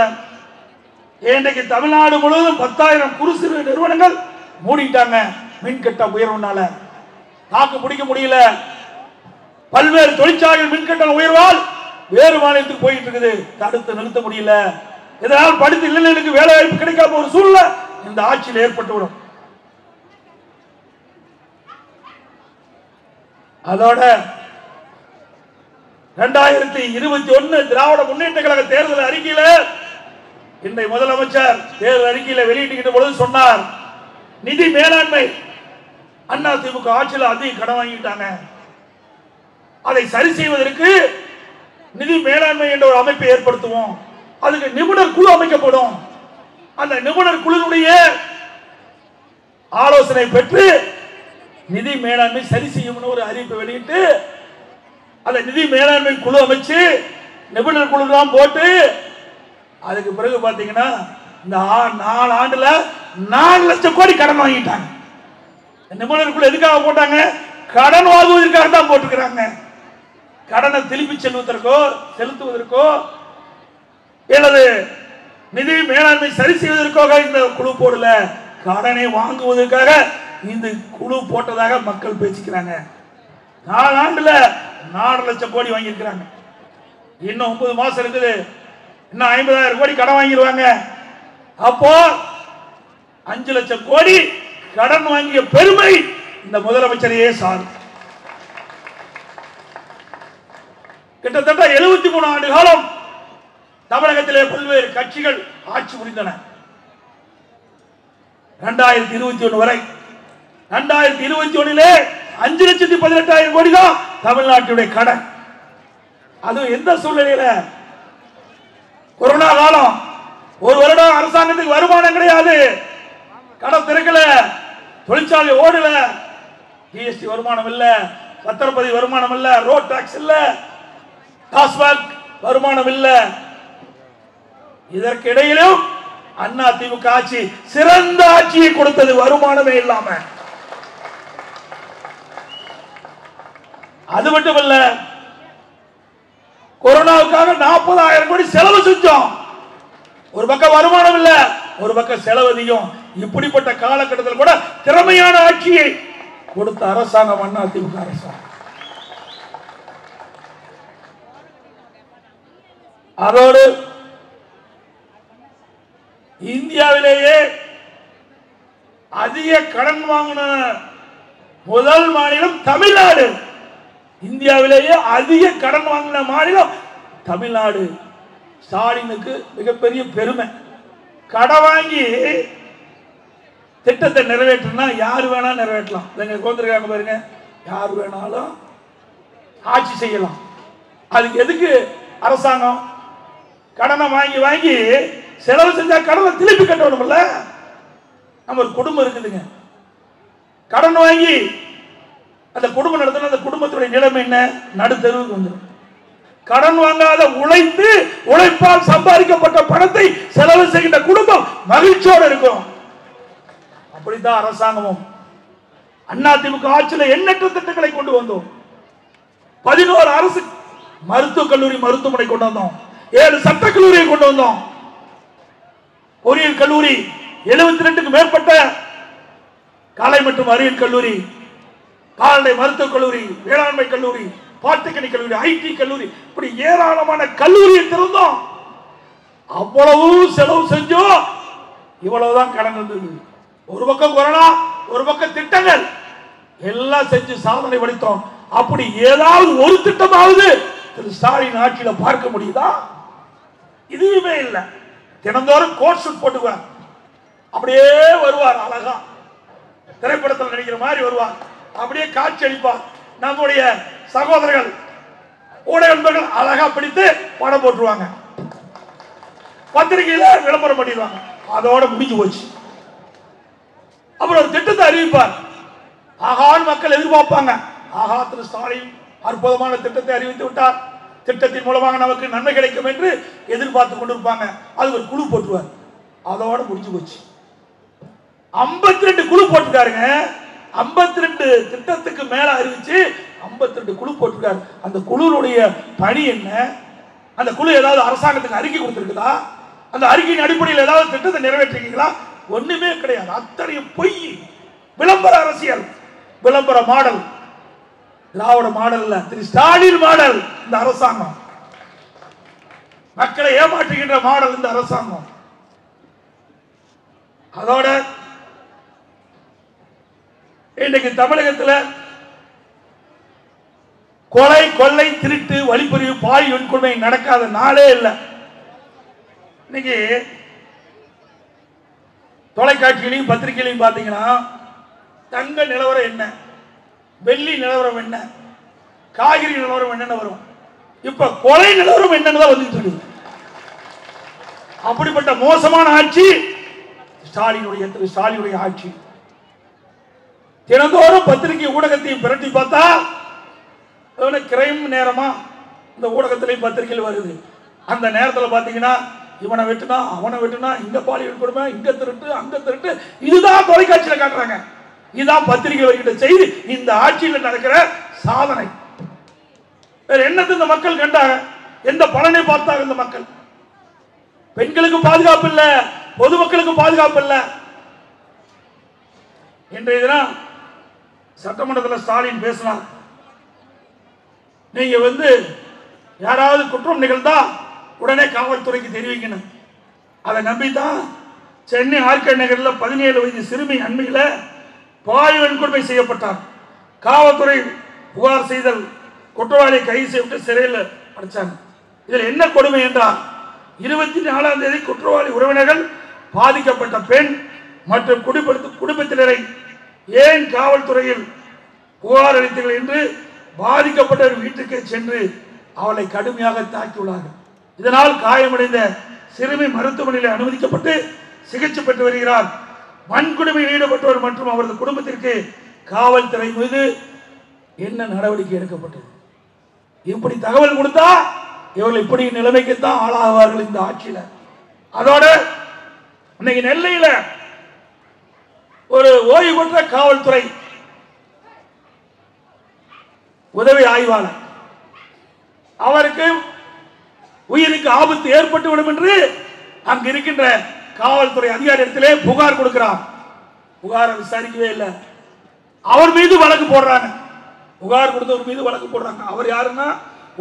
இன்றைக்கு தமிழ்நாடு முழுவதும் 10,000 குறு சிறு நிறுவனங்கள் மூடிட்டாங்க. மின்கட்ட உயர்வுனால தாக்கு பிடிக்க முடியல. பல்வேறு தொழிற்சாலைகள் மின்கட்டண உயர்வால் வேறு மாநிலத்துக்கு போயிட்டு இருக்குது. தடுத்து நிறுத்த முடியல. இதனால் படித்த இளைஞர்களுக்கு வேலை வாய்ப்பு கிடைக்காம ஒரு சூழ்நிலை இந்த ஆட்சியில் ஏற்பட்டுவிடும். அதோட 2021 திராவிட முன்னேற்ற கழக தேர்தல் அறிக்கையில இன்றைய முதலமைச்சர் தேர்தல் அறிக்கையில வெளியிட்டு பொழுது சொன்னார், நிதி மேலாண்மை அண்ணா திமுக ஆட்சியில் அதிக கடன் வாங்கிட்டாங்க, அதை சரி செய்வதற்கு நிதி மேலாண்மை என்ற ஒரு அமைப்பை ஏற்படுத்துவோம், அதுக்கு நிபுணர் குழு அமைக்கப்படும், அந்த நிபுணர் குழுவுடைய ஆலோசனை பெற்று நிதி மேலாண்மை சரி செய்யும் ஒரு அறிவிப்பை வெளியிட்டு அந்த நிதி மேலாண்மை குழு அமைச்சு நிபுணர் குழு தான் போட்டு அதுக்கு பிறகு பாத்தீங்கன்னா இந்த 4 ஆண்டுல 4 லட்சம் கோடி கடன் வாங்கிட்டாங்க. நிபுணர் குழு எதுக்காக போட்டாங்க? கடன் வாங்குவதற்காக தான் போட்டுக்கிறாங்க. கடனை திருப்பி செலுத்துவதற்கோ அல்லது நிதி மேலாண்மை சரி செய்வதற்காக இந்த குழு போடல, கடனை வாங்குவதற்காக இந்த குழு போட்டதாக மக்கள் பேசிக்கிறாங்க. 4 ஆண்டுல 4 லட்சம் கோடி வாங்கியிருக்கிறாங்க. இன்னும் 9 மாசம் இருக்குது, இன்னும் 50,000 கோடி கடன் வாங்கிடுவாங்க. அப்போ 5 லட்சம் கோடி கடன் வாங்கிய பெருமை இந்த முதலமைச்சரையே சாரும். கிட்டத்தட்ட 73 ஆண்டு காலம் தமிழகத்திலே பல்வேறு கட்சிகள் ஆட்சி புரிந்தன. 2021 வரை 2021 5,18,000 கோடி தான் தமிழ்நாட்டுடைய கடன். அது எந்த சூழ்நிலையில? கொரோனா காலம், ஒரு வருடம் அரசாங்கத்துக்கு வருமானம் கிடையாது, கடன் திறக்கல, தொழிற்சாலை ஓடல, ஜிஎஸ்டி வருமானம் இல்ல, பத்திரப்பதிவு வருமானம் இல்ல, ரோட் டாக்ஸ் இல்ல, டாஸ்மாக் வருமானம் இல்ல. இதற்கிடையிலும் அண்ணா திமுக ஆட்சி சிறந்த ஆட்சியை கொடுத்தது, வருமானமே இல்லாம. அது மட்டுமல்ல, கொரோனாவுக்காக 40,000 கோடி செலவு செஞ்சோம். ஒரு பக்கம் வருமானம் இல்ல, ஒரு பக்கம் செலவு அதிகம். இப்படிப்பட்ட காலகட்டத்தில் கூட திறமையான ஆட்சியை கொடுத்த அரசாங்கம் அண்ணா திமுக அரசாங்கம். அதோடு இந்தியாவிலேயே அதிக கடன் வாங்கின முதல் மாநிலம் தமிழ்நாடு. இந்தியாவிலேயே அதிக கடன் வாங்கின மாநிலம் தமிழ்நாடு. ஸ்டாலினுக்கு மிகப்பெரிய பெருமை. கடன் வாங்கி திட்டத்தை நிறைவேற்றினா யாரு வேணா நிறைவேற்றலாம். கோந்திருக்காங்க பாருங்க, யாரு வேணாலும் ஆட்சி செய்யலாம். அதுக்கு எதுக்கு அரசாங்கம்? கடனை வாங்கி வாங்கி செலவு செஞ்சா கடனை திருப்பி கட்டணும்ல. நம்ம ஒரு குடும்பம் இருக்குதுங்க, கடன் வாங்கி அந்த குடும்பம் நடத்தின அந்த குடும்பத்துடைய நிலைமை என்ன? நடுத்தெருவுக்கு வந்துடும். கடன் வாங்காத உழைப்பால் சம்பாதிக்கப்பட்ட பணத்தை செலவு செய்கின்ற குடும்பம் மகிழ்ச்சியோடு இருக்கும். அப்படித்தான் அரசாங்கமும் அதிமுக ஆட்சியில் எண்ணற்ற திட்டங்களை கொண்டு வந்தோம். 11 அரசு மருத்துவக் கல்லூரி மருத்துவமனை கொண்டு வந்தோம், 7 சட்டக்கல்லூரியை கொண்டு வந்தோம், பொறியியல் கல்லூரி 72க்கு மேற்பட்ட கலை மற்றும் அறிவியல் கல்லூரி, கால்நடை மருத்துவக் கல்லூரி, வேளாண்மை கல்லூரி, பாலிடெக்னிக் கல்லூரி, ஐடி கல்லூரி, இப்படி ஏராளமான கல்லூரியை திறந்தோம். அவ்வளவு செலவு செஞ்சோம், இவ்வளவுதான் கடன் இருந்தது. ஒரு பக்கம் கொரோனா, ஒரு பக்கம் திட்டங்கள் எல்லாம் செஞ்சு சாதனை படைத்தோம். அப்படி ஏதாவது ஒரு திட்டமாவது திரு ஸ்டாலின் ஆட்சியில பார்க்க முடியுதா? இதுவுமே இல்லை. தினந்தோறும் கோட் ஷூட் போட்டுக்குவார், அப்படியே வருவார், அழகா திரைப்படத்தில் நடிக்கிற மாதிரி வருவார், அப்படியே காட்சி அளிப்பார். நம்முடைய சகோதரர்கள் ஊடக நண்பர்கள் அழகா பிடித்து படம் போட்டுருவாங்க, பத்திரிகையில விளம்பரம் பண்ணிடுவாங்க, அதோட முடிஞ்சு போச்சு. அப்புறம் ஒரு திட்டத்தை அறிவிப்பார், ஆகான்னு மக்கள் எதிர்பார்ப்பாங்க. ஆகா, திரு ஸ்டாலின் அற்புதமான திட்டத்தை அறிவித்து விட்டார், திட்டத்தின் மூலமாக நமக்கு நன்மை கிடைக்கும் என்று எதிர்பார்த்து கொண்டிருப்பாங்க. அது ஒரு குழு போட்டுருவார், அதோட முடிஞ்சு போச்சு. 52 குழு போட்டுருக்காருங்க. 52 திட்டத்துக்கு மேல அறிவிச்சு 52 குழு போட்டிருக்காரு. அந்த குழுவுடைய பணி என்ன? அந்த குழு ஏதாவது அரசாங்கத்துக்கு அறிக்கை கொடுத்திருக்குதா? அந்த அறிக்கையின் அடிப்படையில் ஏதாவது திட்டத்தை நிறைவேற்றிருக்கீங்களா? ஒண்ணுமே கிடையாது. அத்தனையும் பொய், விளம்பர அரசியல், விளம்பர மாடல். திராவிட மாடல் இல்ல, திரு ஸ்டாலின் மாடல் இந்த அரசாங்கம். மக்களை ஏமாற்றுகின்ற மாடல் இந்த அரசாங்கம். அதோட இன்னைக்கு தமிழகத்தில் கொலை, கொள்ளை, திருட்டு, வழிப்பறிவு, பாய் வன்கொடுமை நடக்காத நாளே இல்லை. இன்னைக்கு தொலைக்காட்சியிலையும் பத்திரிகையிலையும் பார்த்தீங்கன்னா தங்க நிலவரம் என்ன, வெள்ளி நிலவரம் என்ன, காய்கறி நிலவரம் என்னன்னு வரும். இப்ப கொலை நிலவரம் என்னன்னு தான் வந்துட்டு இருக்கு. அப்படிப்பட்ட மோசமான ஆட்சி திரு ஸ்டாலினுடைய ஆட்சி. தினந்தோறும் பத்திரிகை ஊடகத்தையும் பிரட்டி பார்த்தா கிரைம் நேரமா இந்த ஊடகத்திலையும் பத்திரிகையில் வருது. அந்த நேரத்தில் பார்த்தீங்கன்னா இவனை வெட்டுனா அவனை வெட்டுனா, இங்க பாலியல் கொடுமை, இங்க திருட்டு, அங்க திருட்டு, இதுதான் தொலைக்காட்சியில் காட்டுறாங்க. இதுதான் பத்திரிகை வருகின்ற செய்தி. இந்த ஆட்சியில் நடக்கிற சாதனை. வேற என்னது இந்த மக்கள் கண்டாங்க? எந்த பலனை பார்த்தாங்க இந்த மக்கள்? பெண்களுக்கு பாதுகாப்பு இல்ல, பொதுமக்களுக்கு பாதுகாப்பு இல்ல. இன்றைய தினம் சட்டமன்றத்தில் ஸ்டாலின் பேசினார். நீங்க யாராவது குற்றம் நிகழ்ந்தா உடனே காவல்துறைக்கு தெரிவிக்கணும். அதை நம்பித்தான் சென்னை ஆர்கே நகரில் 17 வயது சிறுமி அண்மையில் பாலியல் வன்கொடுமை செய்யப்பட்டார். காவல்துறை புகார் செய்தல், குற்றவாளியை கைது செய்யப்பட்டு சிறையில் அடைச்சாங்க. இதில் என்ன கொடுமை என்றால் 24ஆம் தேதி குற்றவாளி உறவினர்கள் பாதிக்கப்பட்ட பெண் மற்றும் குடும்பத்தினரை ஏன் காவல்துறையில் புகார் அளித்தீர்கள் என்று பாதிக்கப்பட்ட வீட்டுக்கு சென்று அவளை கடுமையாக தாக்கியுள்ளார்கள். இதனால் காயமடைந்த சிறுமி மருத்துவமனையில் அனுமதிக்கப்பட்டு சிகிச்சை பெற்று வருகிறார். வன்கொடுமையில் ஈடுபட்டவர் மற்றும் அவரது குடும்பத்திற்கு காவல்துறை மீது என்ன நடவடிக்கை எடுக்கப்பட்டது? இப்படி தகவல் கொடுத்தா இவர்கள் இப்படி நிலைமைக்குத்தான் ஆளாகுவார்கள் இந்த ஆட்சியில. அதோட இன்னைக்கு நெல்லையில ஒரு ஓய்வு பெற்ற காவல்துறை உதவி ஆய்வாளர், அவருக்கு உயிருக்கு ஆபத்து ஏற்பட்டுவிடும் என்று அங்கு இருக்கின்ற காவல்துறை அதிகாரியிடத்திலே புகார் கொடுக்கிறார். புகாரை விசாரிக்கவே இல்லை. அவர் மீது வழக்கு போடுறாங்க. புகார் கொடுத்தவர் மீது வழக்கு போடுறாங்க. அவர் யாருன்னா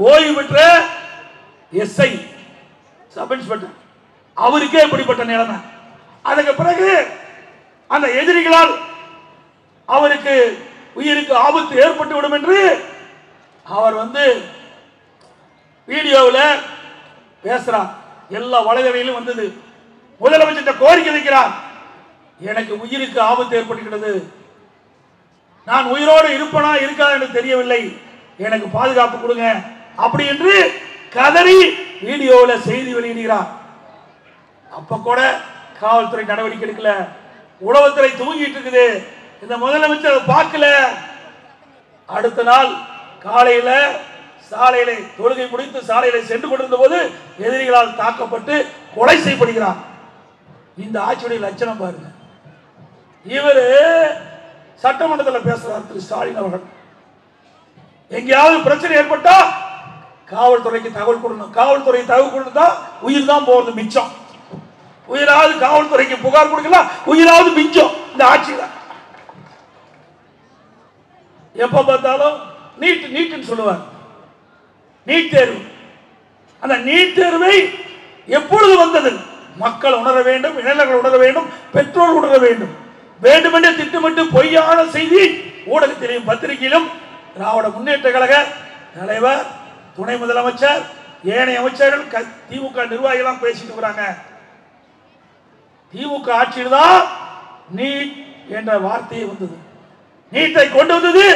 ஓய்வு பெற்ற எஸ்ஐ, சப் இன்ஸ்பெக்டர். அவருக்கே இப்படிப்பட்ட நிலைமை. அதுக்கு பிறகு அந்த எதிரிகளால் அவருக்கு உயிருக்கு ஆபத்து ஏற்பட்டு விடும் என்று அவர் வீடியோவில் பேசுறார். எல்லா வலைதளையிலும் வந்தது. முதலமைச்சர் கோரிக்கை வைக்கிறார், எனக்கு உயிருக்கு ஆபத்து ஏற்படுகிறது, நான் உயிரோடு இருப்பனா இருக்கா என்று தெரியவில்லை, எனக்கு பாதுகாப்பு கொடுங்க அப்படி என்று கதறி வீடியோவில் செய்தி வெளியிடுகிறார். அப்ப கூட காவல்துறை நடவடிக்கை எடுக்கல. உளவுத்துறை தூங்கிட்டு இருக்குது. இந்த முதலமைச்சர் பார்க்கல. அடுத்த நாள் காலையில சாலையில தொழுகை முடித்து சாலையில சென்று கொண்டிருந்த போது எதிரிகளால் தாக்கப்பட்டு கொலை செய்யப்படுகிறார். இந்த ஆட்சியுடைய லட்சணம் பாருங்க. இவரு சட்டமன்றத்தில் பேசுறார் திரு ஸ்டாலின் அவர்கள். எங்கேயாவது பிரச்சனை ஏற்பட்டா காவல்துறைக்கு தகவல் கொடுக்கணும். காவல்துறை தகவல் கொடுத்தா உயிர் தான் போறது மிச்சம். உயிராவது காவல்துறைக்கு புகார் கொடுக்கலாம், உயிராவது மிச்சம். இந்த ஆட்சியில எப்ப பார்த்தாலும் நீட் சொல்லுவார். நீட் தேர்வு, அந்த நீட் தேர்வை எப்பொழுது வந்தது? மக்கள் உணர வேண்டும், இளைஞர்கள் உணர வேண்டும், பெற்றோர் உணர வேண்டும். வேண்டுமென்றே திட்டமிட்டு பொய்யான செய்தி ஊடகத்திலும் பத்திரிகையிலும் திராவிட முன்னேற்ற கழக தலைவர், துணை முதலமைச்சர், ஏனைய அமைச்சர்கள், திமுக நிர்வாகிகள் பேசிட்டு இருக்கிறாங்க. திமுக ஆட்சியில் தான் நீட் என்ற வார்த்தையை வந்தது. நீட்டை கொண்டு வந்தது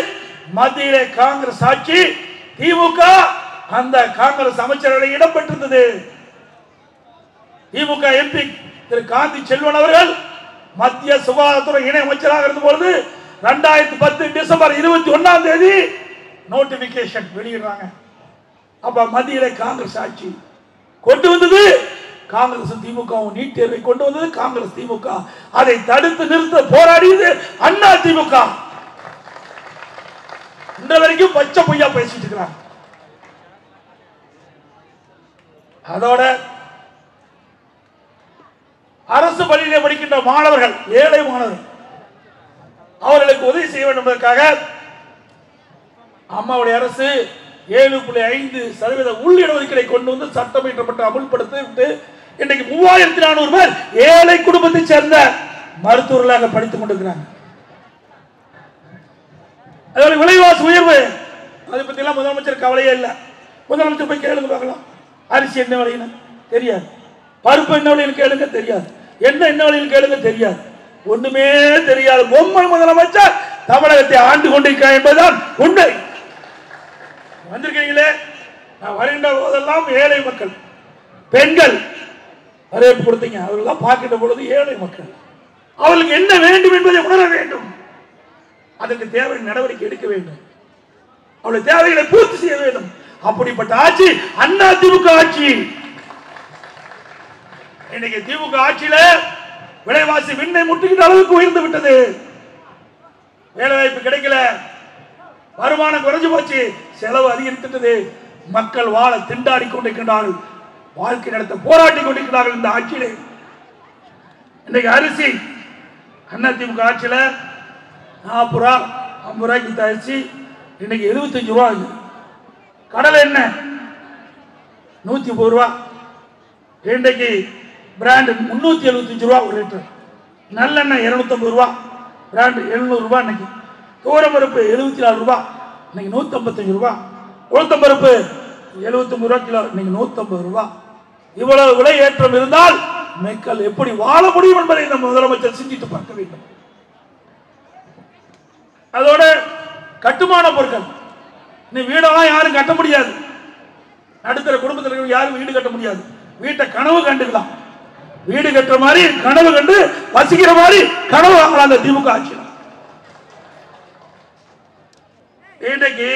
மத்தியிலே காங்கிரஸ் ஆட்சி. திமுக அந்த காங்கிரஸ் அமைச்சர்களை இடம் பெற்றிருந்தது. திமுக எம்பி திரு காந்தி செல்வன் அவர்கள் மத்திய சுகாதாரத்துறை இணை அமைச்சராக இருந்தபோது 2010 டிசம்பர் 21ஆம் தேதி நோட்டிபிகேஷன் வெளியிடுறாங்க. அப்ப மத்தியிலே காங்கிரஸ் ஆட்சி கொண்டு வந்தது காங்கிரஸ். திமுக நீட் தேர்வை கொண்டு வந்தது காங்கிரஸ். திமுக அதை தடுத்து நிறுத்த போராடியது அண்ணா திமுக. இந்த வரைக்கும் பச்சை பொய்யா பேசிட்டு இருக்கிறாங்க. அதோட அரசு பள்ளியிலே படிக்கின்ற மாணவர்கள், ஏழை மாணவர்கள், அவர்களுக்கு உதவி செய்ய வேண்டும் என்பதற்காக அம்மாவுடைய அரசு 7.5% உள் இடஒதுக்கீடை கொண்டு வந்து சட்டம் இயற்றப்பட்டு அமுல்படுத்தி விட்டு இன்னைக்கு 3400 பேர் ஏழை குடும்பத்தை சேர்ந்த மருத்துவர்களாக படித்துக் கொண்டிருக்கிறாங்க. அதோட விலைவாசி உயர்வு அதை பத்தி எல்லாம் முதலமைச்சர் கவலையே இல்லை. முதலமைச்சர் போய் கேளுங்க பார்க்கலாம். அரிசி என்ன விலைன்னு தெரியாது, பருப்பு என்ன விலைன்னு கேளுங்க தெரியாது, என்ன விலைன்னு கேளுங்க தெரியாது, ஒண்ணுமே தெரியாது. பொம்மை முதலமைச்சர் தமிழகத்தை ஆண்டு கொண்டிருக்கிறார் என்பதுதான் உண்மை. வந்திருக்கீங்களே, நான் வருகின்ற போதெல்லாம் ஏழை மக்கள், பெண்கள் வரவேற்பு கொடுத்தீங்க. அவர்களெல்லாம் பார்க்கின்ற பொழுது ஏழை மக்கள், அவர்களுக்கு என்ன வேண்டும் என்பதை உணர வேண்டும். அதற்கு தேவை நடவடிக்கை எடுக்க வேண்டும். அவருடைய தேவைகளை பூர்த்தி செய்ய வேண்டும். அப்படிப்பட்ட ஆட்சி அண்ணா திமுக ஆட்சி. இன்னைக்கு திமுக ஆட்சியில விலைவாசி விண்ணை முட்டுகின்ற அளவுக்கு உயர்ந்து விட்டது. வேலை வாய்ப்பு கிடைக்கல, வருமானம் குறைஞ்சு போச்சு, செலவு அதிகரித்துட்டது. மக்கள் வாழ திண்டாடி கொண்டிருக்கிறார்கள், வாழ்க்கை நடத்த போராடி கொண்டிருக்கிறார்கள். இந்த ஆட்சியிலே இன்னைக்கு அரிசி அண்ணா திமுக ஆட்சியில 40 ரூபா 50 ரூபாய்க்கு அரிசி இன்னைக்கு 75 ரூபா. கடலை எண்ணெய் 130 ரூபா. இன்றைக்கு பிராண்ட் 375 ரூபா ஒரு லிட்டர். நல்லெண்ணெய் 250 ரூபா, பிராண்ட் 700 ரூபா. இன்னைக்கு தூரப்பருப்பு 74 ரூபா, இன்னைக்கு 155 ரூபா. உளுத்தம்பருப்பு 79 ரூபா கிலோ, இன்னைக்கு 150 ரூபா. இவ்வளவு விலை ஏற்றம் இருந்தால் மக்கள் எப்படி வாழ முடியும் என்பதை இந்த முதலமைச்சர் சிந்தித்து பார்க்க வேண்டும். அதோட கட்டுமான பொருட்கள், நீ வீடெல்லாம் யாரும் கட்ட முடியாது. நடுத்தர குடும்பத்தில் யாரும் வீடு கட்ட முடியாது. வீட்டை கனவு கண்டுக்கலாம். வீடு கட்டுற மாதிரி கனவு கண்டு வசிக்கிற மாதிரி கனவு வாங்கலாம் அந்த திமுக ஆட்சியில். இன்றைக்கு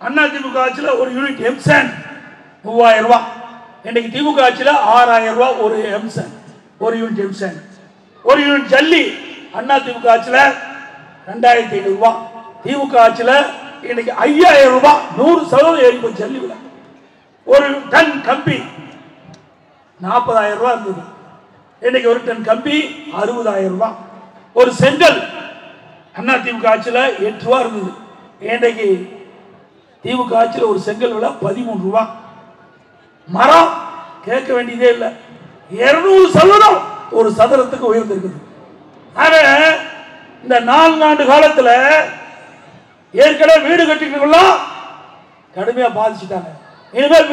அண்ணா திமுக ஆட்சியில் ஒரு யூனிட் எம்சாண்ட் 3000 ரூபாய். இன்றைக்கு திமுக ஆட்சியில் 6000 ரூபாய் ஒரு எம்சாண்ட், ஒரு யூனிட் எம்சாண்ட். ஒரு யூனிட் ஜல்லி அண்ணா திமுக ஆட்சியில் 2500 ரூபாய். திமுக ஆட்சியில் இன்னைக்கு 5000 ரூபாய், 100% ஏறி போய் ஜல்லி விலை. ஒரு டன் கம்பி 40,000 ரூபாய் இருந்தது, இன்னைக்கு ஒரு டன் கம்பி 60,000 ரூபாய். ஒரு செங்கல் அண்ணா திமுக ஆட்சியில் 8 ரூபாய் இருந்தது, இன்னைக்கு திமுக ஆட்சியில் ஒரு செங்கல் விலை 13 ரூபாய். மரம் கேட்க வேண்டியதே இல்லை, 200% ஒரு சதுரத்துக்கு உயர்ந்திருக்குது. ஆக இந்த 4 ஆண்டு காலத்தில் ஏற்கனவே வீடு கட்டிக்கலாம் கடுமையா பாதிச்சுட்டாங்க. இனிமேல்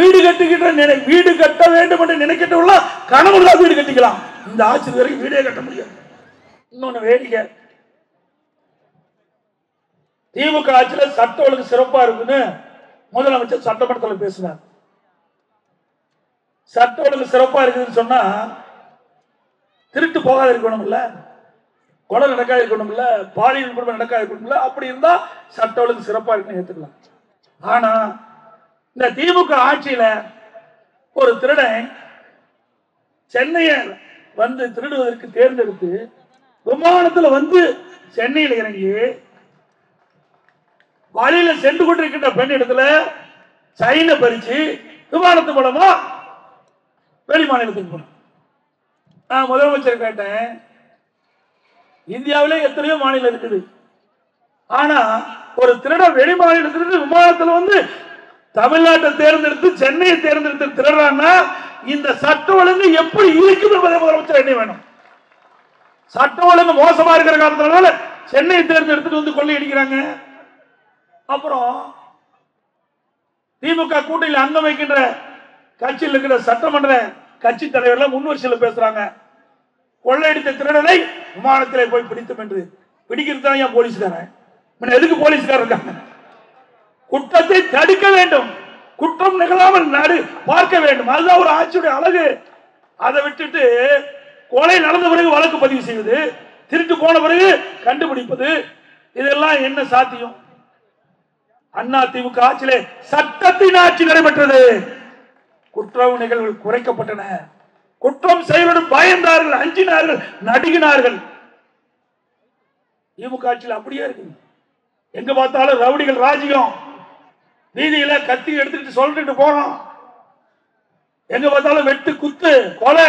வீடு கட்ட வேண்டும் என்று நினைக்கிட்டு கனவுல வீடு கட்டிக்கலாம். இந்த ஆட்சி வரைக்கும் வீடே கட்ட முடியாது. இன்னொன்னு வேடிக்கை, திமுக ஆட்சியில் சட்ட ஒழுங்கு சிறப்பா இருக்குன்னு முதலமைச்சர் சட்டமன்றத்தில் பேசினார். சட்ட ஒழுங்கு சிறப்பா இருக்குதுன்னு சொன்னா திருட்டு போகாத இருக்கணும்ல, கொலை நடக்காது இருக்கணும்ல, பாலியல் குடும்பம் நடக்காது இருக்கணும்ல. அப்படி இருந்தா சட்ட ஒழுங்கு சிறப்பா இருக்குன்னு ஏத்துக்கலாம். ஆனா இந்த திமுக ஆட்சியில ஒரு திருடன் சென்னையை வந்து திருடுவதற்கு தேர்ந்தெடுத்து விமானத்துல வந்து சென்னையில் இறங்கி வழியில சென்று கொண்டிருக்கின்ற பெண் இடத்துல சைனை பறிச்சு விமானத்து மூலமா வெளி மாநிலத்துக்கு போன. நான் முதலமைச்சர் கேட்டேன், இந்தியாவிலே எத்தனையோ மாநிலம் இருக்குது, ஆனா ஒரு திருடன் வெளி மாநிலத்திலிருந்து விமானத்தில் வந்து தமிழ்நாட்டை தேர்ந்தெடுத்து சென்னையை தேர்ந்தெடுத்து திருடுறான்னா இந்த சட்ட ஒழுங்கு எப்படி இருக்குது என்பதை முதலமைச்சர் என்ன வேணும். சட்ட ஒழுங்கு மோசமா இருக்கிற காரணத்தினால சென்னையை தேர்ந்தெடுத்துட்டு வந்து கொள்ளையடிக்கிறாங்க. அப்புறம் திமுக கூட்டணியில் அங்கம் வைக்கின்ற கட்சியில் இருக்கிற சட்டமன்ற கட்சி தலைவர்கள் முன்வரிசையில் பேசுறாங்க, கொள்ளையடித்த திருடனை விமானத்திலே போய் பிடித்தோம் என்று. பிடிக்கிறது தான் ஏன் போலீஸ்காரன்? எதுக்கு போலீஸ்காரர் இருக்காங்க? குற்றத்தை தடுக்க வேண்டும், குற்றம் நிகழாமல் நாடு பார்க்க வேண்டும். அதுதான் ஒரு ஆட்சியுடைய அழகு. அதை விட்டுட்டு கொலை நடந்த பிறகு வழக்கு பதிவு செய்வது, திருட்டு போன பிறகு கண்டுபிடிப்பது, இதெல்லாம் என்ன சாத்தியம்? அண்ணா திமுக ஆட்சியிலே சட்டத்தின் ஆட்சி நடைபெற்றது. குற்ற நிகழ்வுகள் குறைக்கப்பட்டன. குற்றம் செய்வதும் பயந்தார்கள், அஞ்சினார்கள், நடுங்கினார்கள். திமுக ஆட்சியில் அப்படியே இருக்கு. எங்க பார்த்தாலும் ரவுடிகள் ராஜ்யம். வீதியில கத்தி எடுத்துக்கிட்டு சொல்லிட்டு போறோம். எங்க பார்த்தாலும் வெட்டு குத்து கொலை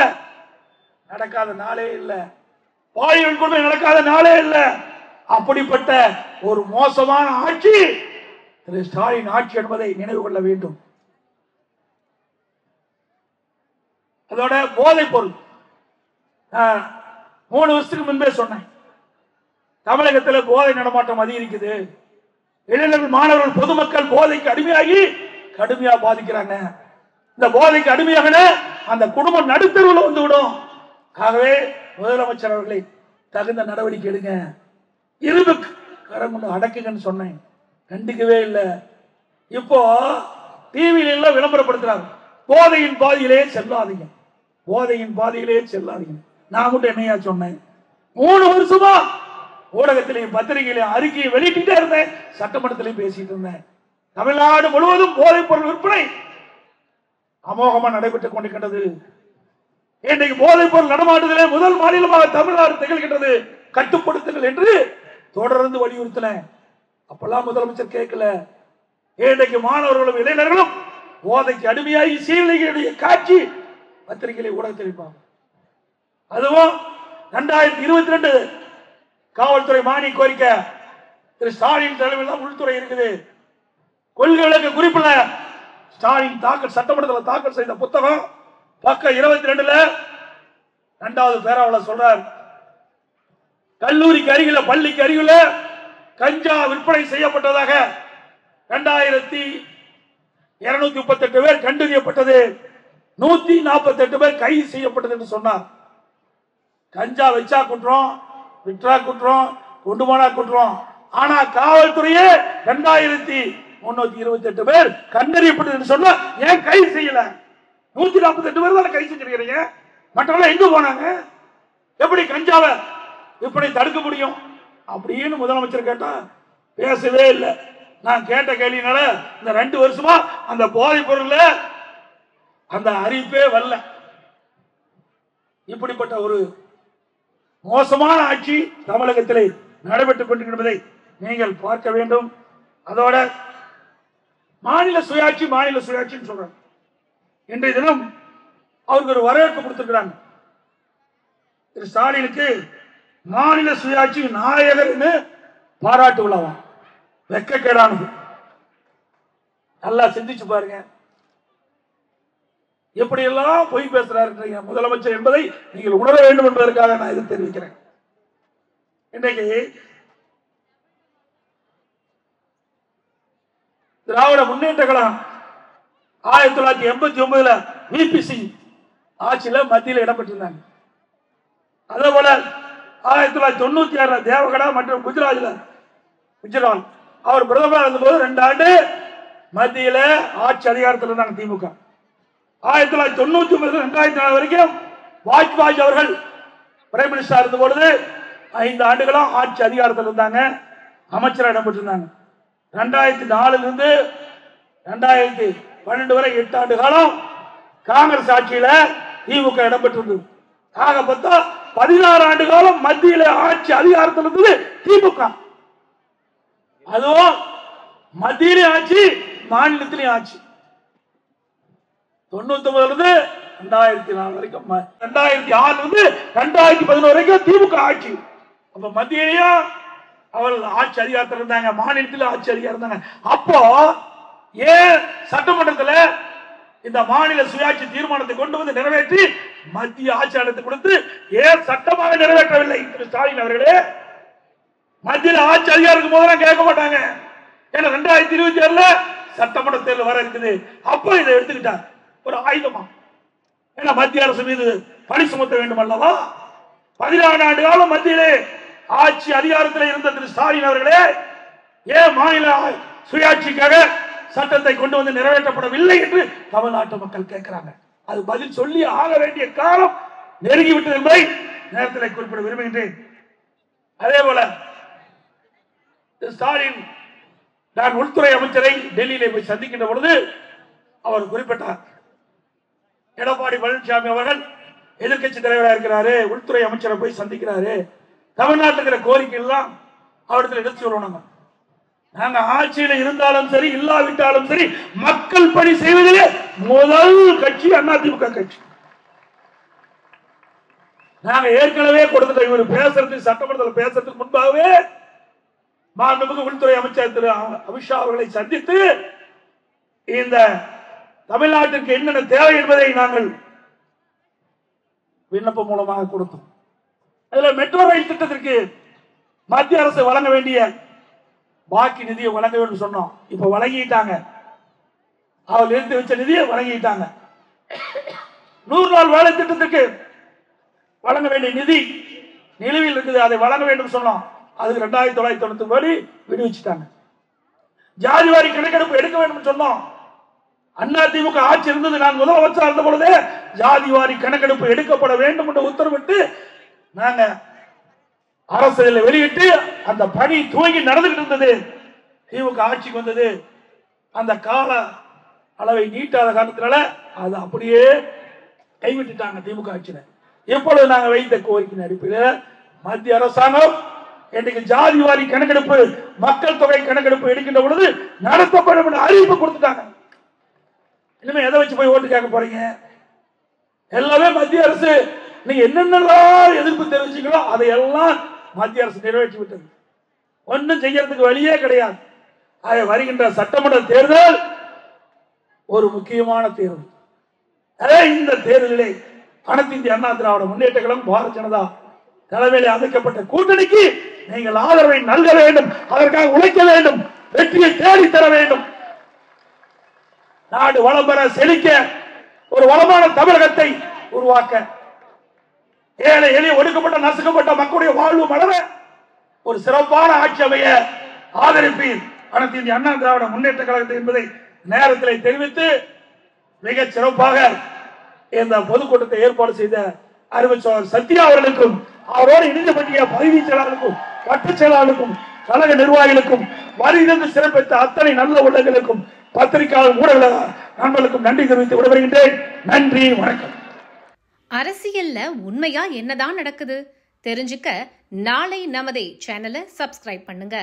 நடக்காத நாளே இல்லை, பாலியல் கொடுமை நடக்காத நாளே இல்லை. அப்படிப்பட்ட ஒரு மோசமான ஆட்சி திரு ஸ்டாலின் ஆட்சி என்பதை நினைவு கொள்ள வேண்டும். அதோட போதைப் பொருள் 3 வருஷத்துக்கு முன்பே சொன்னேன், தமிழகத்தில் போதை நடமாட்டம் அதிகரிக்குது. இளைஞர்கள், மாணவர்கள், பொதுமக்கள் போதைக்கு அடிமையாகி கடுமையா பாதிக்கிறாங்க. இந்த போதைக்கு அடிமையாக அந்த குடும்பம் நடுத்தருவில் வந்து விடும். ஆகவே முதலமைச்சர் அவர்களை தகுந்த நடவடிக்கை எடுங்க, இரும்பு கரம் கொண்டு அடக்குங்கன்னு சொன்னேன், கண்டிக்கவே இல்லை. இப்போ டிவியில எல்லாம் விளம்பரப்படுத்துறாங்க, போதையின் பாதையிலே செல்லாதீங்க, போதையின் பாதையிலே செல்லாதீங்க. நான் மட்டும் என்னையா சொன்னேன்? 3 வருஷமா ஊடகத்திலையும் பத்திரிகையிலையும் அறிக்கையை வெளியிட்டே இருந்தேன், சட்டமன்றத்திலையும் பேசிட்டு இருந்தேன். தமிழ்நாடு முழுவதும் போதைப் பொருள் விற்பனை அமோகமா நடைபெற்றுக் கொண்டிருக்கின்றது. இன்றைக்கு போதைப் பொருள் நடமாட்டத்திலே முதல் மாநிலமாக தமிழ்நாடு திகழ்கின்றது. கட்டுப்படுத்துங்கள் என்று தொடர்ந்து வலியுறுத்தினேன். அப்பெல்லாம் முதலமைச்சர் கேட்கல. இன்றைக்கு மாணவர்களும் இளைஞர்களும் போதைக்கு அடிமையாகி சீரழிகளுடைய காட்சி பத்திரிகைகளை ஊடகத்தில் இருப்பாங்க. அதுவும் 2022 காவல்துறை மானிய கோரிக்கை திரு ஸ்டாலின் தலைமையில் தான் உள்துறை இருக்குது. கொள்கை விளக்க குறிப்பில் ஸ்டாலின் சட்டமன்றத்தில் தாக்கல் செய்த புத்தகம் பக்கம் 22 2வது பேராவில் சொல்றார், கல்லூரிக்கு அருகில பள்ளிக்கு அருகில கஞ்சா விற்பனை செய்யப்பட்டதாக 2238 பேர் கண்டறியப்பட்டது, 148 பேர் கைது செய்யப்பட்டது என்று சொன்னார். கஞ்சா வச்சா குற்றம், விற்றா குற்றம், கொண்டு போனா குற்றம். ஆனா காவல்துறையே 2328 பேர் கண்டறியப்பட்டது சொன்னா ஏன் கைது செய்யல? 148 பேர் தான் கைது செஞ்சிருக்கீங்க, மற்றவங்க எங்க போனாங்க? எப்படி கஞ்சாவை இப்படி தடுக்க முடியும் அப்படின்னு முதலமைச்சர் கேட்டா பேசவே இல்லை. நான் கேட்ட கேள்வினால இந்த 2 வருஷமா அந்த போதைப் பொருள்ல அந்த அறிவிப்பே வரல. இப்படிப்பட்ட ஒரு மோசமான ஆட்சி தமிழகத்திலே நடைபெற்றுக் கொண்டிருப்பதை நீங்கள் பார்க்க வேண்டும். அதோட மாநில சுயாட்சி மாநில சுயாட்சின்னு சொல்றாங்க. இன்றைய தினம் அவருக்கு ஒரு வரவேற்பு கொடுத்திருக்கிறாங்க. திரு ஸ்டாலினுக்கு மாநில சுயாட்சி நாயகர் பாராட்டு விழாவாம். வெட்கக்கேடானது. நல்லா சிந்திச்சு பாருங்க, எப்படி எல்லாம் பொய் பேசுறாரு முதலமைச்சர் என்பதை நீங்கள் உணர வேண்டும் என்பதற்காக நான் இதை தெரிவிக்கிறேன். இன்றைக்கு திராவிட முன்னேற்ற கழகம் 1989 விபிசி ஆட்சியில மத்தியில் இடம்பெற்றிருந்தாங்க. அதே போல 1996 தேவகடா மற்றும் குஜராத் அவர் பிரதமர் இருந்தபோது 2 ஆண்டு மத்தியில ஆட்சி அதிகாரத்தில் இருந்தாங்க திமுக. 1999 2004 வரைக்கும் வாஜ்பாய் அவர்கள் பிரைம் மினிஸ்டர் இருந்த பொழுது 5 ஆண்டுகளும் ஆட்சி அதிகாரத்தில் இருந்தாங்க, அமைச்சராக இடம்பெற்றிருந்தாங்க. 2004 இருந்து 2012 வரை 8 ஆண்டு காலம் காங்கிரஸ் ஆட்சியில திமுக இடம்பெற்றிருந்தது. ஆக பார்த்தா 16 ஆண்டு காலம் மத்தியில ஆட்சி அதிகாரத்தில் இருந்தது திமுக. அதுவும் மத்தியிலே ஆட்சி, மாநிலத்திலே ஆட்சி. 99 இருந்து 2004 வரைக்கும், 2006 இருந்து 2011 வரைக்கும் திமுக ஆட்சி. அப்ப மத்தியிலேயும் அவர்கள் ஆட்சி அதிகாரத்தில் இருந்தாங்க, மாநிலத்தில் ஆட்சி அதிகாரம் இருந்தாங்க. அப்போ ஏன் சட்டமன்றத்தில் இந்த மாநில சுயாட்சி தீர்மானத்தை கொண்டு வந்து நிறைவேற்றி மத்திய ஆட்சியாளத்தை கொடுத்து ஏன் சட்டமாக நிறைவேற்றவில்லை? திரு ஸ்டாலின் அவர்களே, மத்தியில் ஆட்சி அதிகாரத்துக்கு போதெல்லாம் கேட்க மாட்டாங்க. ஏன்னா 2026 சட்டமன்ற தேர்தல் வர இருக்குது. அப்போ இதை எடுத்துக்கிட்டார் ஒரு ஆயுதமா. ஏன்னா மத்திய அரசு மீது பணி சுமத்த வேண்டும் அல்லவா? 14 ஆண்டு காலம் மத்தியிலே ஆட்சி அதிகாரத்தில் இருந்த திரு ஸ்டாலின் அவர்களே, ஏன் மாநில சுயாட்சிக்காக சட்டத்தை கொண்டு வந்து நிறைவேற்றப்படவில்லை என்று தமிழ்நாட்டு மக்கள் கேட்கிறாங்க. அது பதில் சொல்லி ஆக வேண்டிய காலம் நெருங்கிவிட்டது என்பதை நேரத்தில் குறிப்பிட விரும்புகின்றேன். அதே போல ஸ்டாலின் நான் உள்துறை அமைச்சரை டெல்லியிலே போய் சந்திக்கின்ற பொழுது அவர் குறிப்பிட்டார், எடப்பாடி பழனிசாமி அவர்கள் எதிர்கட்சி தலைவராக இருக்கிறாரு, உள்துறை அமைச்சரை போய் சந்திக்கிறாரு, தமிழ்நாட்டில் இருக்கிற கோரிக்கை எல்லாம் அவரிடத்தில் எடுத்து சொல்லணும். நாங்க ஆட்சியில் இருந்தாலும் சரி இல்லாவிட்டாலும் சரி மக்கள் பணி செய்வதிலே முதல் கட்சி அதிமுக கட்சி. நாங்க ஏற்கனவே கொடுத்த இவர் பேசுறதுக்கு சட்டமன்றத்தில் பேசுறதுக்கு முன்பாகவே மாண்புமிகு உள்துறை அமைச்சர் திரு அமித்ஷா அவர்களை சந்தித்து இந்த தமிழ்நாட்டிற்கு என்னென்ன தேவை என்பதை நாங்கள் விண்ணப்பம் மூலமாக கொடுத்தோம். அதுல மெட்ரோ ரயில் திட்டத்திற்கு மத்திய அரசு வழங்க வேண்டிய பாக்கி நிதியை வழங்க வேண்டும் சொன்னோம். இப்ப வழங்கிட்டாங்க. அவர் நிறுத்தி வச்ச நிதியை வழங்கிட்டாங்க. 100 நாள் வேலை திட்டத்திற்கு வழங்க வேண்டிய நிதி நிலுவையில் இருக்குது, அதை வழங்க வேண்டும் சொன்னோம். அதுக்கு 2990 கோடி விடுவிச்சுட்டாங்க. ஜாதிவாரி கணக்கெடுப்பு எடுக்க வேண்டும் சொன்னோம். அதிமுக ஆட்சி இருந்தது, நான் முதலமைச்சர் இருந்த பொழுது ஜாதிவாரி கணக்கெடுப்பு எடுக்கப்பட வேண்டும் என்று உத்தரவிட்டு நாங்க அரசியல் வெளியிட்டு அந்த பணி துவங்கி நடந்துகிட்டு இருந்தது. திமுக ஆட்சிக்கு வந்தது, அந்த கால அளவை நீட்டாத காரணத்தினால அது அப்படியே கைவிட்டுட்டாங்க திமுக ஆட்சியில. எப்பொழுது நாங்கள் வைத்த கோரிக்கை அடிப்படையில் மத்திய அரசாங்கம் இன்றைக்கு ஜாதிவாரி கணக்கெடுப்பு மக்கள் தொகை கணக்கெடுப்பு எடுக்கின்ற பொழுது நடத்தப்படும் என்று அறிவிப்பு கொடுத்துட்டாங்க. இனிமே எதை வச்சு போய் ஓட்டு கேட்க போறீங்க? எல்லாமே மத்திய அரசு நீங்க என்னென்னலாம் எதிர்ப்பு தெரிவிச்சீங்களோ அதையெல்லாம் மத்திய அரசு நிறைவேற்றி விட்டது. ஒன்றும் செய்யறதுக்கு வழியே கிடையாது. வருகின்ற சட்டமன்ற தேர்தல் ஒரு முக்கியமான தேர்தல். இந்த தேர்தலிலே அனைத்து இந்திய அண்ணா திராவிட முன்னேற்ற கழகம் பாரதிய ஜனதா தலைமையில் அமைக்கப்பட்ட கூட்டணிக்கு நீங்கள் ஆதரவை நல்க வேண்டும், அதற்காக உழைக்க வேண்டும், வெற்றியை தேடி தர வேண்டும். நாடு வளம் பெற செழிக்க ஒரு வளமான தமிழகத்தை உருவாக்க, ஏழை எளிய ஒடுக்கப்பட்ட நசுக்கப்பட்ட மக்களுடைய வாழ்வு மலர ஒரு சிறப்பான ஆட்சி அமைய ஆதரிப்பீர் அனைத்து இந்திய அண்ணா திராவிட முன்னேற்ற கழகத்தை என்பதை நேரத்தில் தெரிவித்து மிக சிறப்பாக இந்த பொதுக்கூட்டத்தை ஏற்பாடு செய்த அறிவிச்சவர் சத்யா அவர்களுக்கும் அவரோடு இணைந்து பற்றிய பதவி செயலாளருக்கும் வட்ட செயலாளருக்கும் கழக நிர்வாகிகளுக்கும் வருகிறது சிறப்பித்த அத்தனை நல்ல உள்ளங்களுக்கும் பத்திரிகையாளர் ஊடக நண்பர்களுக்கும் நன்றி தெரிவித்து விடைபெறுகின்றேன். நன்றி, வணக்கம். அரசியல்ல உண்மையா என்னதான் நடக்குது தெரிஞ்சுக்க நாளை நமதே சேனலை சப்ஸ்கிரைப் பண்ணுங்க.